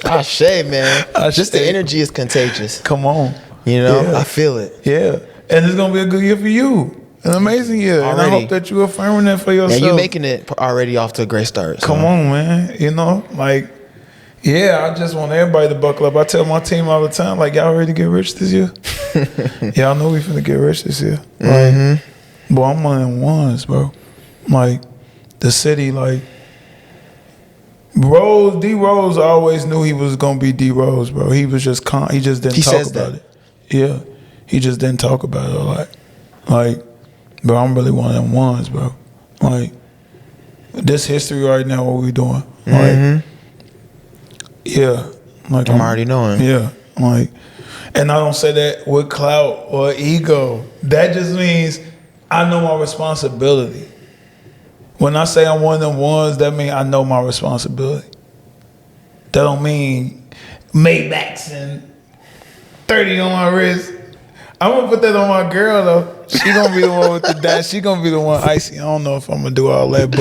Speaker 3: Ashe, man. Just the energy is contagious.
Speaker 2: Come on.
Speaker 3: You know,
Speaker 2: yeah.
Speaker 3: I feel it.
Speaker 2: Yeah. And it's going to be a good year for you. An amazing year. Already. And I hope that you're affirming that for yourself.
Speaker 3: And you're making it already off to a great start. So.
Speaker 2: Come on, man. You know, like, yeah, I just want everybody to buckle up. I tell my team all the time, like, y'all ready to get rich this year? Y'all know we finna get rich this year. Like, boy, I'm one of them ones, bro. Like, the city, like, D Rose always knew he was gonna be D Rose, bro. He was just he just didn't talk about it. Yeah, he just didn't talk about it a lot. Like, bro, I'm really one of them ones, bro. Like, this history right now, what we doing? Like, yeah, like
Speaker 3: I'm already knowing.
Speaker 2: Yeah, like, and I don't say that with clout or ego. That just means I know my responsibility. When I say I'm one of them ones, that means I know my responsibility. That don't mean Maybachs and 30 on my wrist. I'm gonna put that on my girl though. She gonna be the one with the dash. She gonna be the one icy. I don't know if I'm gonna do all that,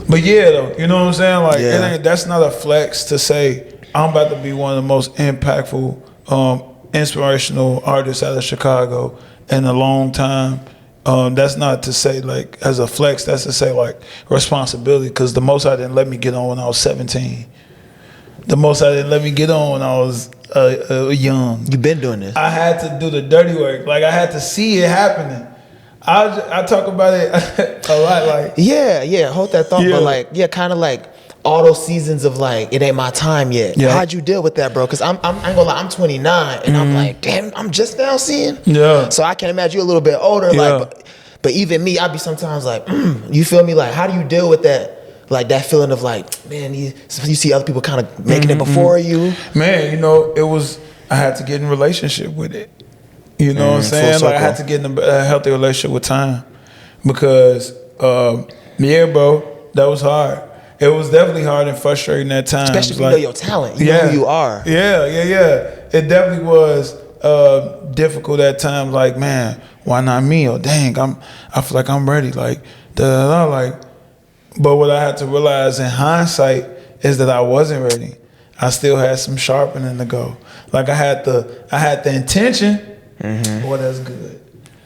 Speaker 2: but yeah though, you know what I'm saying? Like, that's not a flex to say I'm about to be one of the most impactful, inspirational artists out of Chicago in a long time. That's not to say like as a flex, that's to say like responsibility, because the most I didn't let me get on when I was 17. The most I didn't let me get on when I was young.
Speaker 3: You've been doing this.
Speaker 2: I had to do the dirty work. Like, I had to see it happening. I talk about it a lot. Like
Speaker 3: yeah, hold that thought.
Speaker 2: Yeah.
Speaker 3: But like, kind of like all those seasons of like, it ain't my time yet.
Speaker 2: Yeah.
Speaker 3: How'd you deal with that, bro? Because I ain't gonna lie, I'm 29, and I'm like, damn, I'm just now seeing.
Speaker 2: Yeah.
Speaker 3: So I can imagine you a little bit older,
Speaker 2: Yeah.
Speaker 3: like, but even me, I be sometimes like, you feel me? Like, how do you deal with that? Like that feeling of like, man, you see other people kind of making it before you.
Speaker 2: Man, you know, I had to get in a relationship with it. You know what I'm saying? Like I had to get in a healthy relationship with time because, yeah, bro, that was hard. It was definitely hard and frustrating at times.
Speaker 3: Especially if you know your talent, you know who you are.
Speaker 2: Yeah. It definitely was difficult at times. Like, man, why not me? Or dang, I feel like I'm ready. Like, like. But what I had to realize in hindsight is that I wasn't ready. I still had some sharpening to go. Like I had the intention. Boy, that's good.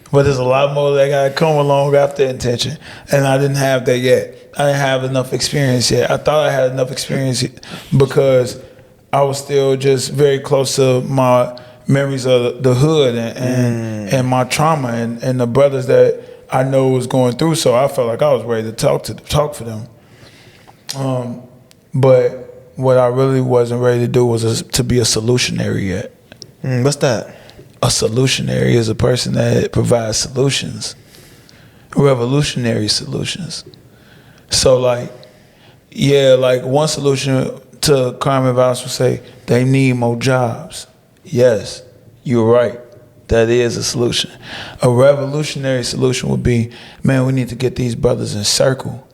Speaker 2: But there's a lot more that gotta come along after intention, and I didn't have that yet. I didn't have enough experience yet. I thought I had enough experience because I was still just very close to my memories of the hood and my trauma and the brothers that I know was going through, so I felt like I was ready to talk for them. But what I really wasn't ready to do was to be a solutionary yet.
Speaker 3: What's that?
Speaker 2: A solutionary is a person that provides solutions, revolutionary solutions. So like one solution to crime and violence would say they need more jobs. Yes, you're right. That is a solution. A revolutionary solution would be, man, we need to get these brothers in circle.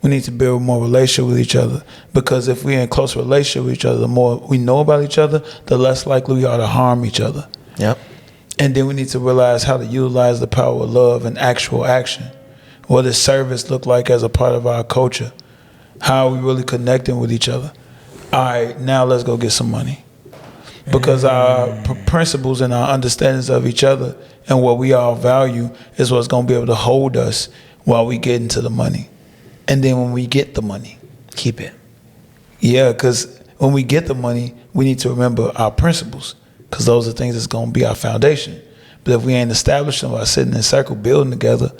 Speaker 2: We need to build more relationship with each other, because if we're in close relationship with each other, the more we know about each other, the less likely we are to harm each other.
Speaker 3: Yep.
Speaker 2: And then we need to realize how to utilize the power of love and actual action. What does service look like as a part of our culture? How are we really connecting with each other? All right, now let's go get some money. Because our principles and our understandings of each other and what we all value is what's going to be able to hold us while we get into the money. And then when we get the money,
Speaker 3: keep it.
Speaker 2: Yeah, because when we get the money, we need to remember our principles, because those are things that's going to be our foundation. But if we ain't established them by sitting in a circle building together,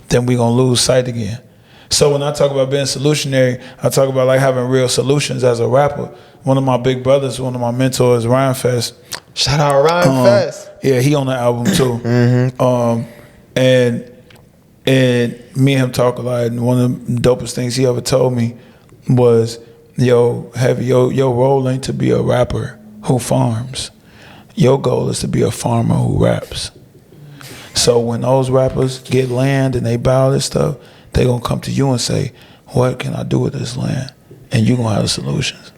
Speaker 2: then we're going to lose sight again. So when I talk about being solutionary, I talk about like having real solutions as a rapper. One of my big brothers, one of my mentors, Ryan Fest.
Speaker 3: Shout out Ryan Fest.
Speaker 2: Yeah, he on the album too. And me and him talk a lot. And one of the dopest things he ever told me was, yo, Heavy, your role ain't to be a rapper who farms. Your goal is to be a farmer who raps. So when those rappers get land and they buy all this stuff, they gonna come to you and say, what can I do with this land? And you gonna have the solutions.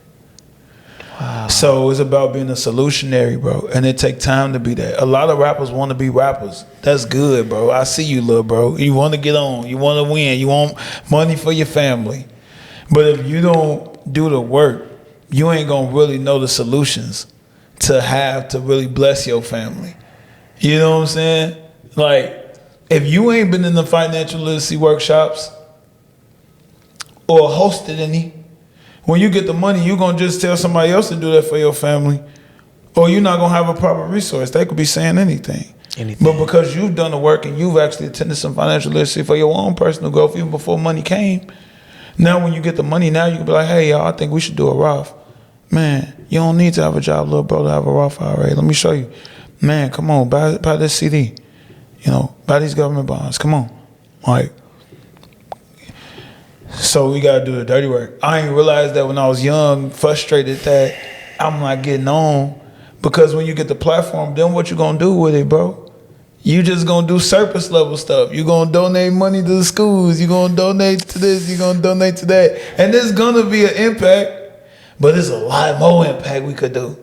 Speaker 2: Wow. So it's about being a solutionary, bro. And it take time to be that. A lot of rappers want to be rappers. That's good, bro. I see you, little bro. You want to get on. You want to win. You want money for your family. But if you don't do the work, you ain't gonna really know the solutions to have to really bless your family. You know what I'm saying? Like, if you ain't been in the financial literacy workshops or hosted any, when you get the money, you're going to just tell somebody else to do that for your family, or you're not going to have a proper resource. They could be saying anything. But because you've done the work and you've actually attended some financial literacy for your own personal growth, even before money came, now when you get the money, now you can be like, hey, y'all, I think we should do a Roth. Man, you don't need to have a job, little bro, to have a Roth IRA. Let me show you. Man, come on, buy this CD. You know, buy these government bonds. Come on. Like, so we got to do the dirty work. I ain't realized that when I was young, frustrated that I'm not getting on. Because when you get the platform, then what you going to do with it, bro? You just going to do surface level stuff. You going to donate money to the schools. You going to donate to this. You going to donate to that. And there's going to be an impact, but there's a lot more impact we could do.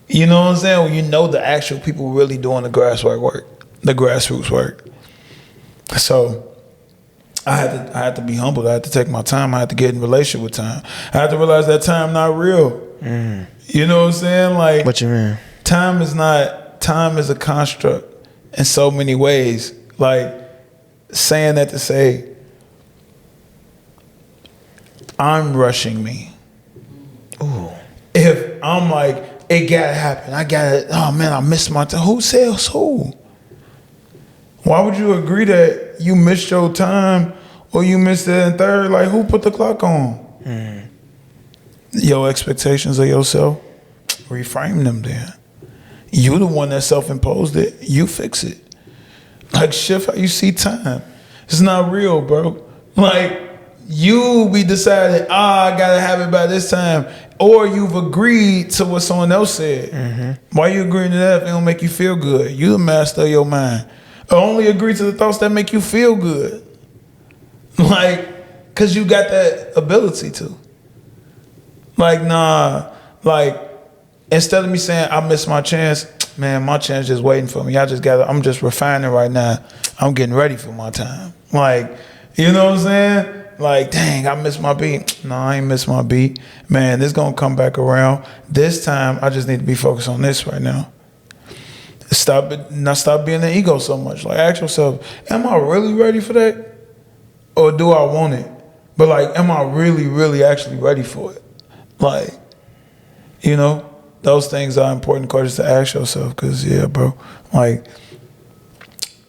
Speaker 2: You know what I'm saying? When you know the actual people really doing the grassroots work. So I had to be humbled. I had to take my time. I had to get in relationship with time. I had to realize that time not real. You know what I'm saying? Like,
Speaker 3: what you mean?
Speaker 2: Time is a construct in so many ways. Like, saying that to say, I'm rushing me. Ooh. If I'm like, it gotta happen. I gotta, oh man, I missed my time. Who says who? Why would you agree that you missed your time or you missed it in third? Like, who put the clock on? Your expectations of yourself, reframe them then. You the one that self-imposed it. You fix it. Like, shift how you see time. It's not real, bro. Like, you be deciding, I gotta have it by this time. Or you've agreed to what someone else said. Why you agreeing to that if it don't make you feel good? You the master of your mind. Only agree to the thoughts that make you feel good. Like, cause you got that ability to. Like, nah, like, instead of me saying, I missed my chance, man, my chance just waiting for me. I'm just refining right now. I'm getting ready for my time. Like, you know what I'm saying? Like, dang, I missed my beat. No, I ain't missed my beat. Man, this gonna come back around. This time, I just need to be focused on this right now. Stop being an ego so much. Like, ask yourself, am I really ready for that? Or do I want it? But like, am I really, really actually ready for it? Like, you know, those things are important questions to ask yourself. Cause yeah, bro, like,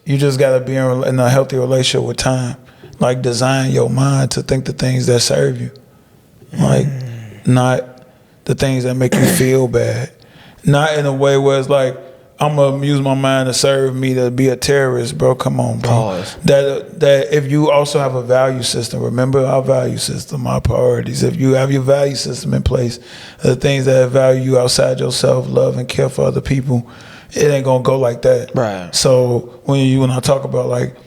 Speaker 2: you just gotta be in a healthy relationship with time. Like, design your mind to think the things that serve you. Like, not the things that make you feel bad. Not in a way where it's like, I'm gonna use my mind to serve me to be a terrorist, bro. Come on, bro.
Speaker 3: Pause.
Speaker 2: That if you also have a value system, remember our value system, our priorities. If you have your value system in place, the things that value you outside yourself, love and care for other people, it ain't gonna go like that.
Speaker 3: Right.
Speaker 2: So when I talk about like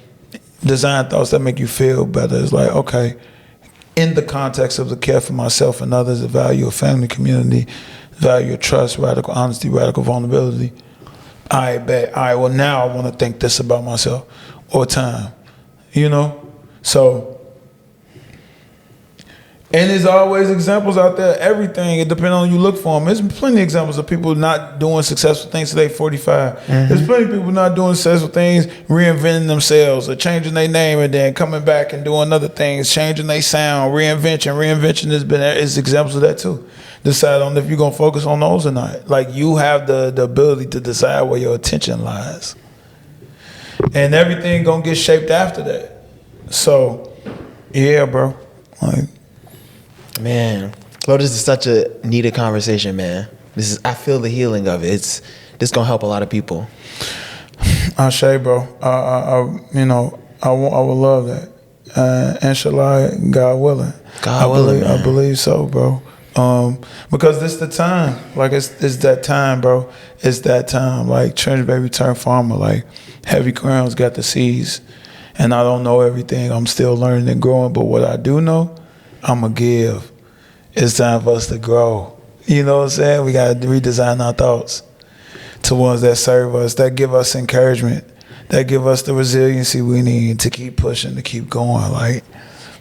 Speaker 2: design thoughts that make you feel better, it's like, okay, in the context of the care for myself and others, the value of family, community, the value of trust, radical honesty, radical vulnerability. I bet. All right, well, now I want to think this about myself or time, you know? So, and there's always examples out there, everything, it depends on you look for them. There's plenty of examples of people not doing successful things today, 45. There's plenty of people not doing successful things, reinventing themselves or changing their name and then coming back and doing other things, changing their sound, reinvention. Reinvention is examples of that too. Decide on if you're going to focus on those or not. Like, you have the ability to decide where your attention lies. And everything going to get shaped after that. So, yeah, bro. Like,
Speaker 3: man, bro, this is such a needed conversation, man. I feel the healing of it. This going to help a lot of people.
Speaker 2: I say, bro. I would love that. Inshallah, God willing. I believe so, bro. Because this the time. Like, it's that time, bro. It's that time. Like, Trench Baby turned farmer. Like, Heavy Crownz got the seeds. And I don't know everything. I'm still learning and growing. But what I do know, I'm going to give. It's time for us to grow. You know what I'm saying? We got to redesign our thoughts to ones that serve us, that give us encouragement, that give us the resiliency we need to keep pushing, to keep going. Like,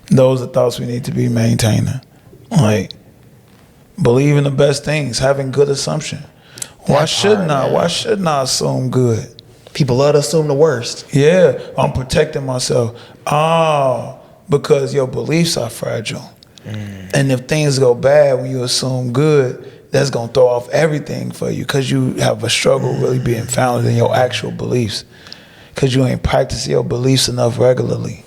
Speaker 2: those are thoughts we need to be maintaining. Like, believe in the best things, having good assumption. Why shouldn't I assume good?
Speaker 3: People love to assume the worst.
Speaker 2: Yeah, I'm protecting myself. Because your beliefs are fragile. And if things go bad when you assume good, that's going to throw off everything for you because you have a struggle really being founded in your actual beliefs because you ain't practicing your beliefs enough regularly.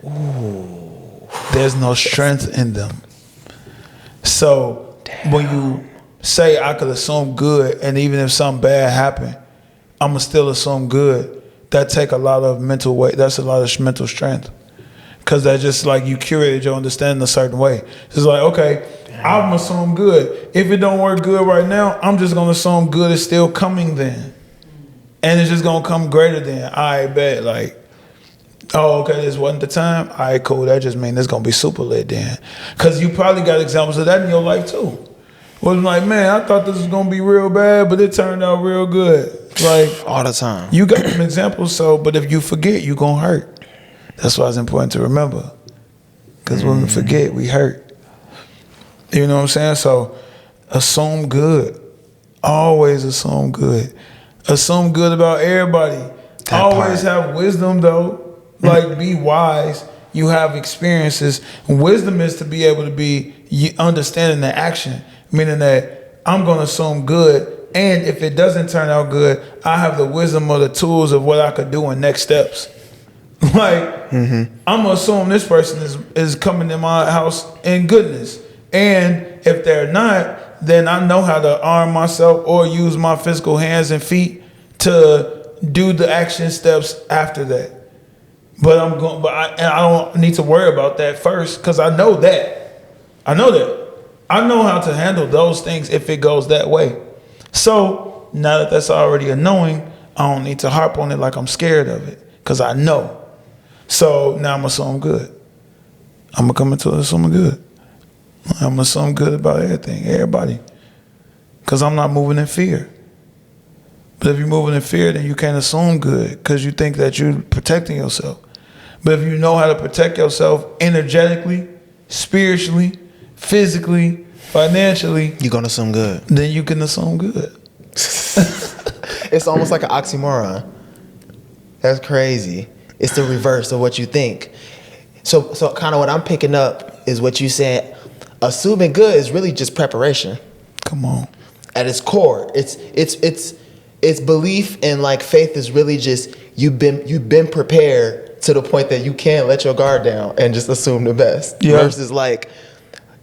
Speaker 2: Ooh. There's no strength in them. So when you say I could assume good and even if something bad happened, I'm going to still assume good, that take a lot of mental weight. That's a lot of mental strength. Because that's just like you curated your understanding a certain way. It's like, okay, I'm assume good. If it don't work good right now, I'm just going to assume good is still coming then. And it's just going to come greater than. I bet, like, oh, okay, this wasn't the time. All right, cool. That just means it's going to be super lit then. Because you probably got examples of that in your life too. Was like, man, I thought this was going to be real bad, but it turned out real good. Like,
Speaker 3: all the time.
Speaker 2: You got them examples, but if you forget, you're going to hurt. That's why it's important to remember. Because when we forget, we hurt. You know what I'm saying? So assume good. Always assume good. Assume good about everybody. Always have wisdom, though. Like, be wise. You have experiences. Wisdom is to be able to be understanding the action. Meaning that I'm going to assume good And if it doesn't turn out good, I have the wisdom or the tools of what I could do in next steps. Like, I'm gonna assume this person is coming to my house in goodness. And if they're not, then I know how to arm myself or use my physical hands and feet to do the action steps after that. But I don't need to worry about that first, because I know that. I know how to handle those things if it goes that way. So now that that's already a knowing, I don't need to harp on it like I'm scared of it, because I know. So now I'm gonna assume good. I'm gonna come into assuming good. I'm gonna assume good about everybody, because I'm not moving in fear. But if you're moving in fear, then you can't assume good, because you think that you're protecting yourself. But if you know how to protect yourself energetically, spiritually, physically, financially,
Speaker 3: you're gonna assume good.
Speaker 2: Then you can assume good.
Speaker 3: It's almost like an oxymoron. That's crazy. It's the reverse of what you think. So kind of what I'm picking up is what you said. Assuming good is really just preparation.
Speaker 2: Come on.
Speaker 3: At its core, it's belief, and like faith is really just you've been prepared to the point that you can't let your guard down and just assume the best.
Speaker 2: Yeah.
Speaker 3: Versus like,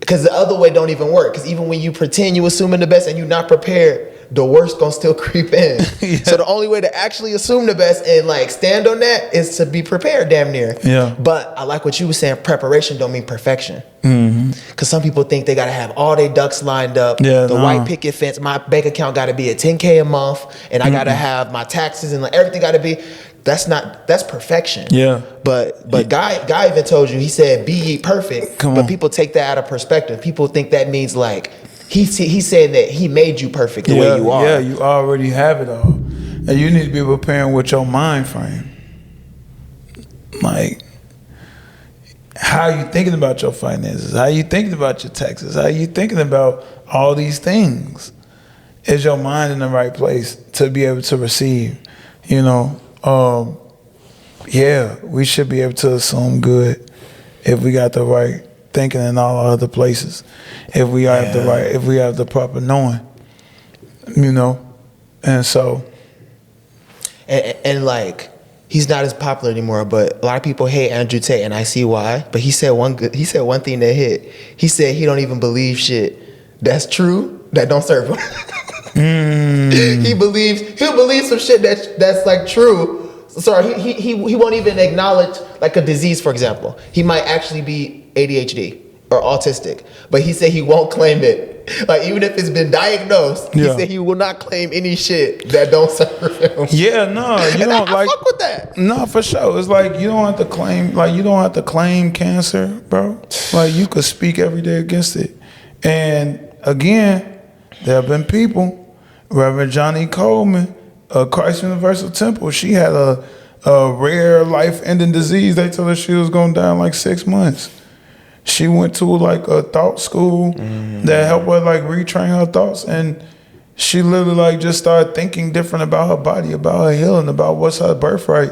Speaker 3: because the other way don't even work. Because even when you pretend you assuming the best and you're not prepared, the worst gonna still creep in. Yeah. So the only way to actually assume the best and like stand on that is to be prepared, damn near.
Speaker 2: Yeah.
Speaker 3: But I like what you were saying. Preparation don't mean perfection.
Speaker 2: Mm-hmm.
Speaker 3: Because some people think they gotta have all their ducks lined up.
Speaker 2: Yeah,
Speaker 3: the white picket fence. My bank account gotta be at $10K a month, and I gotta have my taxes and like everything gotta be. That's perfection.
Speaker 2: Yeah.
Speaker 3: But Guy even told you, he said, be ye perfect. But people take that out of perspective. People think that means like he said that he made you perfect the way you are.
Speaker 2: Yeah, you already have it all. And you need to be preparing with your mind frame. Like, how you thinking about your finances? How you thinking about your taxes? How you thinking about all these things? Is your mind in the right place to be able to receive? You know, we should be able to assume good if we got the right thinking in all other places. If we have the proper knowing, you know, and so.
Speaker 3: And like, he's not as popular anymore, but a lot of people hate Andrew Tate, and I see why. But he said one thing that hit. He said he don't even believe shit that's true that don't serve him. He'll believe some shit that's like true. Sorry, he won't even acknowledge like a disease, for example. He might actually be ADHD or autistic, but he said he won't claim it. Like, even if it's been diagnosed, he said he will not claim any shit that don't serve him.
Speaker 2: Yeah, no, you don't
Speaker 3: I fuck with that.
Speaker 2: No, for sure. It's like you don't have to claim cancer, bro. Like, you could speak every day against it. And again, there have been people. Reverend Johnny Coleman, Christ Universal Temple, she had a rare life-ending disease. They told her she was gonna die in like 6 months. She went to like a thought school that helped her like retrain her thoughts, and she literally like just started thinking different about her body, about her healing, about what's her birthright.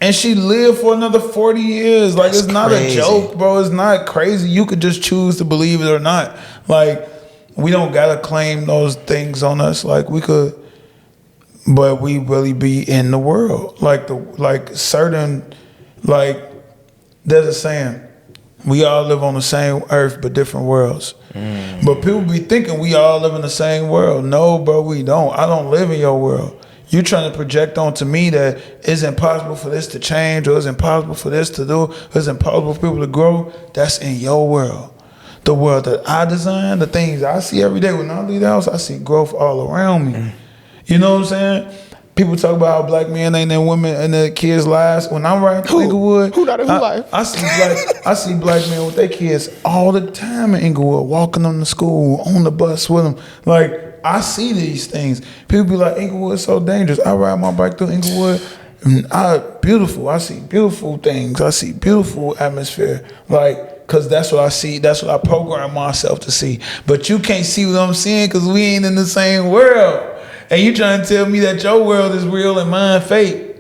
Speaker 2: And she lived for another 40 years. Like, it's not a joke, bro. It's not crazy. You could just choose to believe it or not. Like, we don't gotta claim those things on us. Like, we could, but we really be in the world. Like there's a saying, we all live on the same earth but different worlds. But people be thinking we all live in the same world. No, bro, we don't. I don't live in your world. You trying to project onto me that it's impossible for this to change, or it's impossible for this to do, it's impossible for people to grow. That's in your world. The world that I design, the things I see every day when I leave the house, I see growth all around me. You know what I'm saying? People talk about how black men ain't in women and their kids' lives. When I'm riding through Inglewood, I see black men with their kids all the time in Inglewood, walking them to school, on the bus with them. Like, I see these things. People be like, Inglewood's so dangerous. I ride my bike through Inglewood, and I see beautiful things. I see beautiful atmosphere. Like, cause that's what I see. That's what I program myself to see. But you can't see what I'm seeing cause we ain't in the same world. And you trying to tell me that your world is real and mine fake.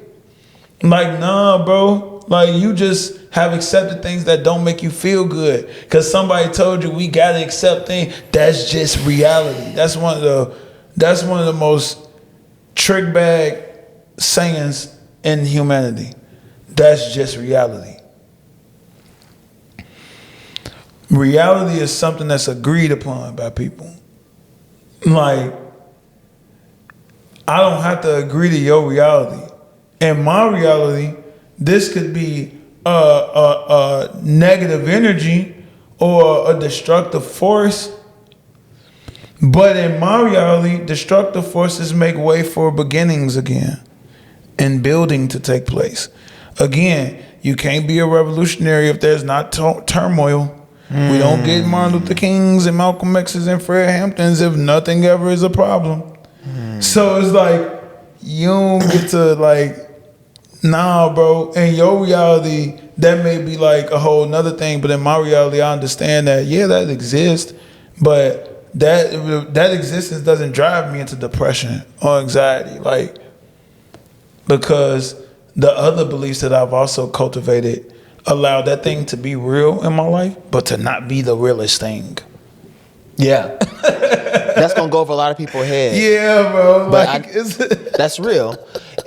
Speaker 2: Like, nah, bro. Like, you just have accepted things that don't make you feel good. Cause somebody told you we gotta accept things. That's just reality. That's one of That's one of the most trick bag sayings in humanity. That's just reality. Reality is something that's agreed upon by people. Like, I don't have to agree to your reality. In my reality, this could be a negative energy or a destructive force. But in my reality, destructive forces make way for beginnings again and building to take place. Again, you can't be a revolutionary if there's not turmoil. We don't get Martin Luther Kings and Malcolm X's and Fred Hamptons if nothing ever is a problem. So it's like, you don't get to like, nah, bro. In your reality, that may be like a whole nother thing. But in my reality, I understand that, yeah, that exists. But that existence doesn't drive me into depression or anxiety. Like, because the other beliefs that I've also cultivated allow that thing to be real in my life, but to not be the realest thing.
Speaker 3: Yeah. That's going to go over a lot of people's heads.
Speaker 2: Yeah, bro.
Speaker 3: But that's real.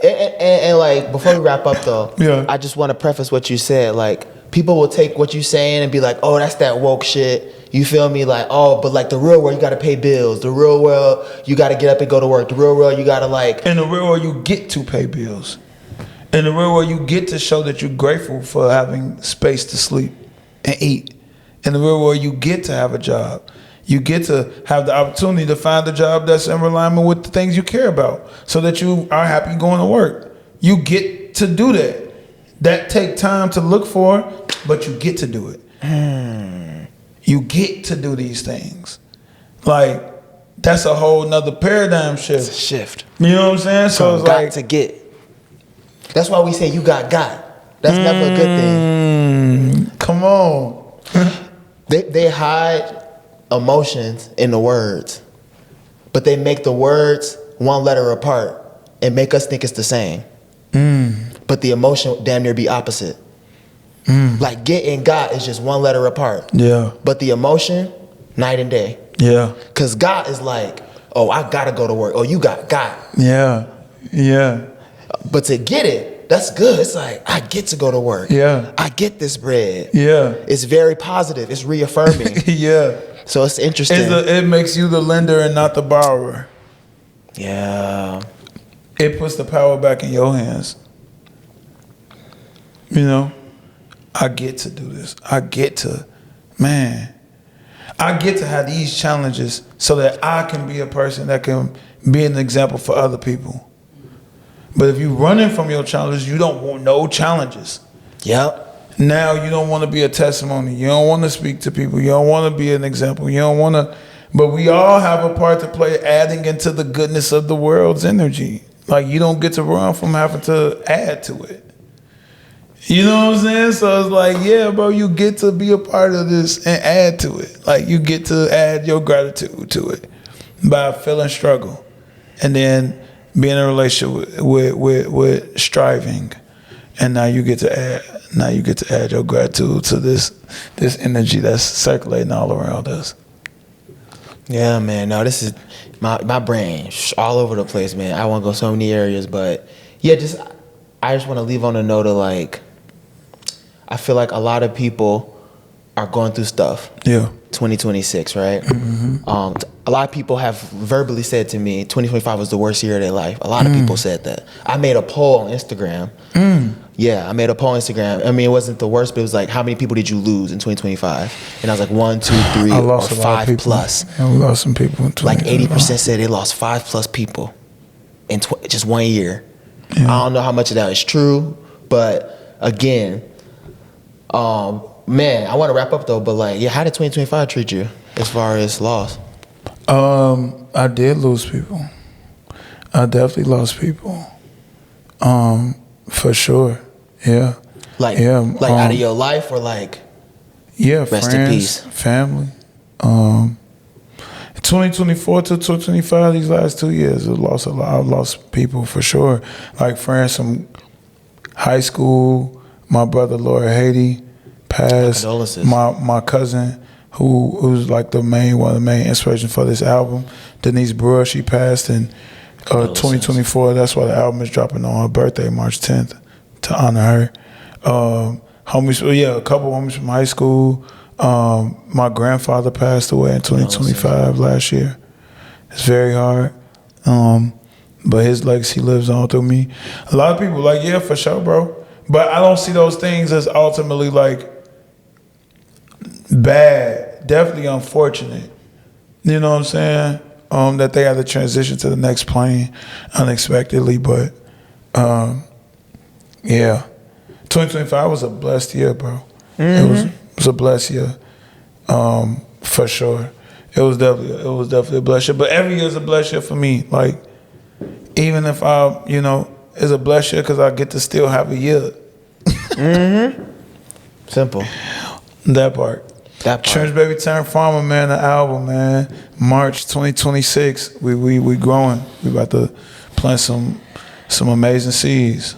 Speaker 3: And like, before we wrap up though,
Speaker 2: yeah.
Speaker 3: I just want to preface what you said. Like, people will take what you're saying and be like, oh, that's that woke shit. You feel me? Like, oh, but like the real world, you got to pay bills. The real world, you got to get up and go to work. The real world, you got to like.
Speaker 2: In the real world, you get to pay bills. In the real world, you get to show that you're grateful for having space to sleep and eat. In the real world, you get to have a job. You get to have the opportunity to find a job that's in alignment with the things you care about so that you are happy going to work. You get to do that. That take time to look for, but you get to do it. You get to do these things. Like, that's a whole nother paradigm shift.
Speaker 3: It's a shift.
Speaker 2: You know what I'm saying? So it's
Speaker 3: got
Speaker 2: like
Speaker 3: to get. That's why we say you got. That's never a good thing.
Speaker 2: Come on.
Speaker 3: They hide emotions in the words, but they make the words one letter apart and make us think it's the same. But the emotion damn near be opposite. Like get and got is just one letter apart.
Speaker 2: Yeah.
Speaker 3: But the emotion, night and day.
Speaker 2: Yeah.
Speaker 3: Cause got is like, oh, I gotta go to work. Oh, you got.
Speaker 2: Yeah. Yeah.
Speaker 3: But to get it, that's good. It's like, I get to go to work.
Speaker 2: Yeah.
Speaker 3: I get this bread.
Speaker 2: Yeah.
Speaker 3: It's very positive. It's reaffirming.
Speaker 2: Yeah.
Speaker 3: So it's interesting.
Speaker 2: It makes you the lender and not the borrower.
Speaker 3: Yeah.
Speaker 2: It puts the power back in your hands. You know, I get to do this. I get to have these challenges so that I can be a person that can be an example for other people. But if you're running from your challenges, you don't want no challenges.
Speaker 3: Yep.
Speaker 2: Now you don't want to be a testimony. You don't want to speak to people. You don't want to be an example. You don't want to. But we all have a part to play adding into the goodness of the world's energy. Like, you don't get to run from having to add to it. You know what I'm saying? So it's like, yeah, bro, you get to be a part of this and add to it. Like, you get to add your gratitude to it by feeling struggle. And then being in a relationship with striving. And now you get to add your gratitude to this energy that's circulating all around us.
Speaker 3: Yeah, man. No, this is my brain all over the place, man. I want to go so many areas, but yeah, I just want to leave on a note of like, I feel like a lot of people are going through stuff.
Speaker 2: Yeah.
Speaker 3: 2026, right? Mm-hmm. A lot of people have verbally said to me, 2025 was the worst year of their life. A lot of people said that. I made a poll on Instagram. Yeah, I made a poll on Instagram. I mean, it wasn't the worst, but it was like, how many people did you lose in 2025? And I was like, 1, 2, 3, or 5 plus.
Speaker 2: I lost some people in 2025.
Speaker 3: Like 80% said they lost 5 plus people in just 1 year. Yeah. I don't know how much of that is true, but again, man, I want to wrap up though, but like, yeah, how did 2025 treat you as far as loss?
Speaker 2: I did lose people. I definitely lost people. For sure. Yeah.
Speaker 3: Like out of your life or like,
Speaker 2: yeah,
Speaker 3: rest
Speaker 2: friends,
Speaker 3: in peace.
Speaker 2: Family. 2024 to 2025, these last 2 years, I've lost people for sure. Like friends from high school, my brother Laura Haiti passed.
Speaker 3: Condolences.
Speaker 2: My cousin who's like one of the main inspirations for this album. Denise Brewer, she passed in 2024. That's why the album is dropping on her birthday, March 10th, to honor her. Homies, a couple homies from high school. My grandfather passed away in 2025 last year. It's very hard. But his legacy lives on through me. A lot of people like, yeah, for sure, bro. But I don't see those things as ultimately like bad. Definitely unfortunate. You know what I'm saying? That they had to transition to the next plane unexpectedly. But yeah, 2025 was a blessed year, bro. Mm-hmm. It was a blessed year, for sure. It was definitely a blessed year. But every year is a blessed year for me. Like, even if it's a blessed year because I get to still have a year.
Speaker 3: Mm-hmm. Simple.
Speaker 2: That part. Trench Baby Turn Farmer, man, the album, man. March 2026. We growing. We about to plant some amazing seeds.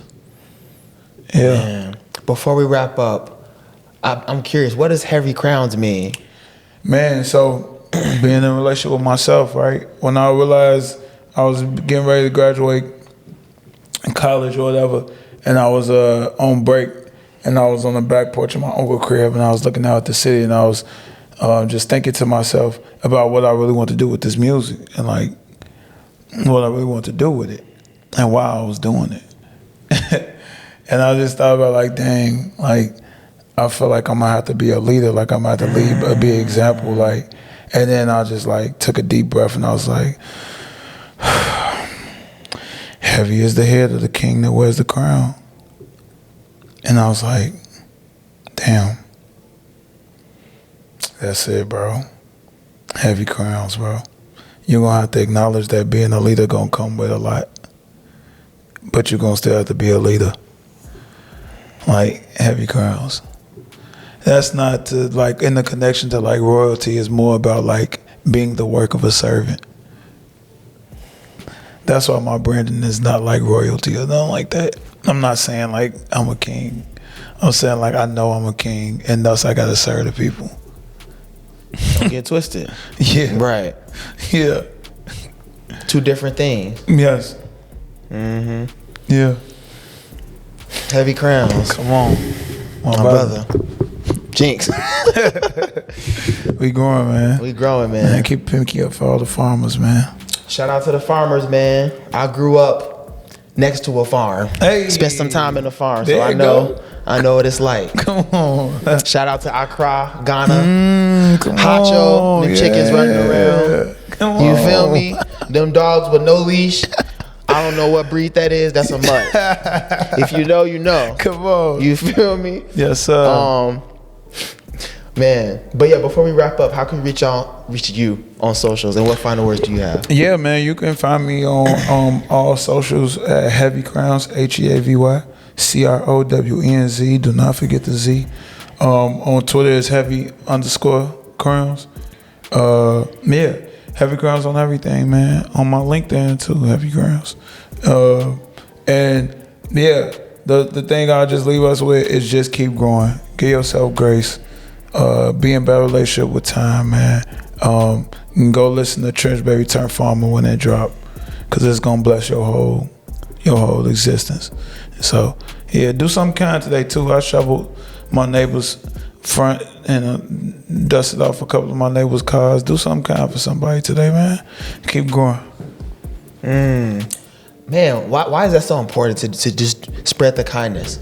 Speaker 2: Yeah.
Speaker 3: Man. Before we wrap up, I'm curious, what does Heavy Crownz mean?
Speaker 2: Man, so being in a relationship with myself, right? When I realized I was getting ready to graduate in college or whatever, and I was on break, and I was on the back porch of my uncle's crib, and I was looking out at the city, and I was just thinking to myself about what I really want to do with this music, and like what I really want to do with it, and why I was doing it. And I just thought about like, dang, like I feel like I'm gonna have to be a leader, like I'm gonna have to lead, be an example, like. And then I just like took a deep breath, and I was like, heavy is the head of the king that wears the crown. And I was like, damn, that's it, bro. Heavy Crownz, bro. You're gonna have to acknowledge that being a leader gonna come with a lot, but you're gonna still have to be a leader. Like, Heavy Crownz. That's not to, like, in the connection to like royalty is more about like being the work of a servant. That's why my branding is not like royalty or nothing like that. I'm not saying like I'm a king. I'm saying like I know I'm a king, and thus I gotta serve the people.
Speaker 3: Don't get twisted.
Speaker 2: Yeah.
Speaker 3: Right.
Speaker 2: Yeah.
Speaker 3: Two different things.
Speaker 2: Yes.
Speaker 3: Mm-hmm.
Speaker 2: Yeah.
Speaker 3: Heavy Crownz.
Speaker 2: Come on.
Speaker 3: My brother. Jinx.
Speaker 2: We growing, man.
Speaker 3: We growing, man.
Speaker 2: Keep pinky up for all the farmers, man.
Speaker 3: Shout out to the farmers, man. I grew up next to a farm.
Speaker 2: Hey.
Speaker 3: Spent some time in the farm, so
Speaker 2: There
Speaker 3: I
Speaker 2: you
Speaker 3: know
Speaker 2: go.
Speaker 3: I know what it's like.
Speaker 2: Come on.
Speaker 3: Shout out to Accra, Ghana. Hacho, them chickens running around.
Speaker 2: Come on.
Speaker 3: You feel me? Them dogs with no leash. I don't know what breed that is. That's a mutt. If you know, you know.
Speaker 2: Come on.
Speaker 3: You feel me?
Speaker 2: Yes, sir.
Speaker 3: Man. But yeah, before we wrap up, how can we reach you on socials, and what final words do you have?
Speaker 2: Yeah, man, you can find me on all socials at Heavy Crownz, HeavyCrownz. Do not forget the Z. On Twitter is Heavy_Crownz. Yeah, Heavy Crownz on everything, man. On my LinkedIn too, Heavy Crownz. And yeah, the thing I'll just leave us with is just keep growing. Give yourself grace. Be in better relationship with time, man. You can go listen to Trench Baby Turn Farmer when it drop, cause it's gonna bless your whole existence. So yeah, do something kind today too. I shoveled my neighbor's front and dusted off a couple of my neighbor's cars. Do something kind for somebody today, man. Keep growing.
Speaker 3: Man, why is that so important to just spread the kindness?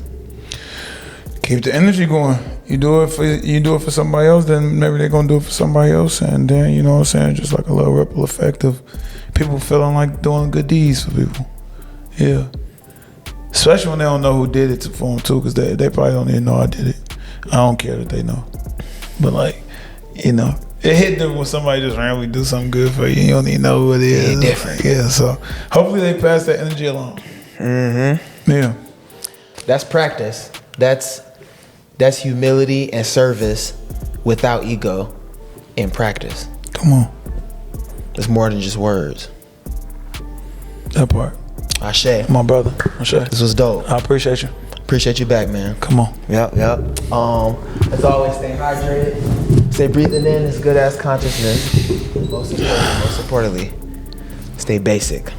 Speaker 2: Keep the energy going. You do it for somebody else, then maybe they're gonna do it for somebody else, and then you know what I'm saying, just like a little ripple effect of people feeling like doing good deeds for people. Yeah, especially when they don't know who did it for them too, because they probably don't even know I did it. I don't care that they know, but like, you know, it hit them when somebody just randomly do something good for you. You don't even know who it is.
Speaker 3: It's different.
Speaker 2: Yeah, so hopefully they pass that energy along. Mm-hmm. Yeah,
Speaker 3: that's practice. That's humility and service without ego in practice.
Speaker 2: Come on.
Speaker 3: It's more than just words.
Speaker 2: That part.
Speaker 3: Ashe.
Speaker 2: My brother. Ashe.
Speaker 3: This was dope.
Speaker 2: I appreciate you.
Speaker 3: Appreciate you back, man.
Speaker 2: Come on.
Speaker 3: Yep. As always, stay hydrated. Stay breathing in this good ass consciousness. Most importantly, stay basic.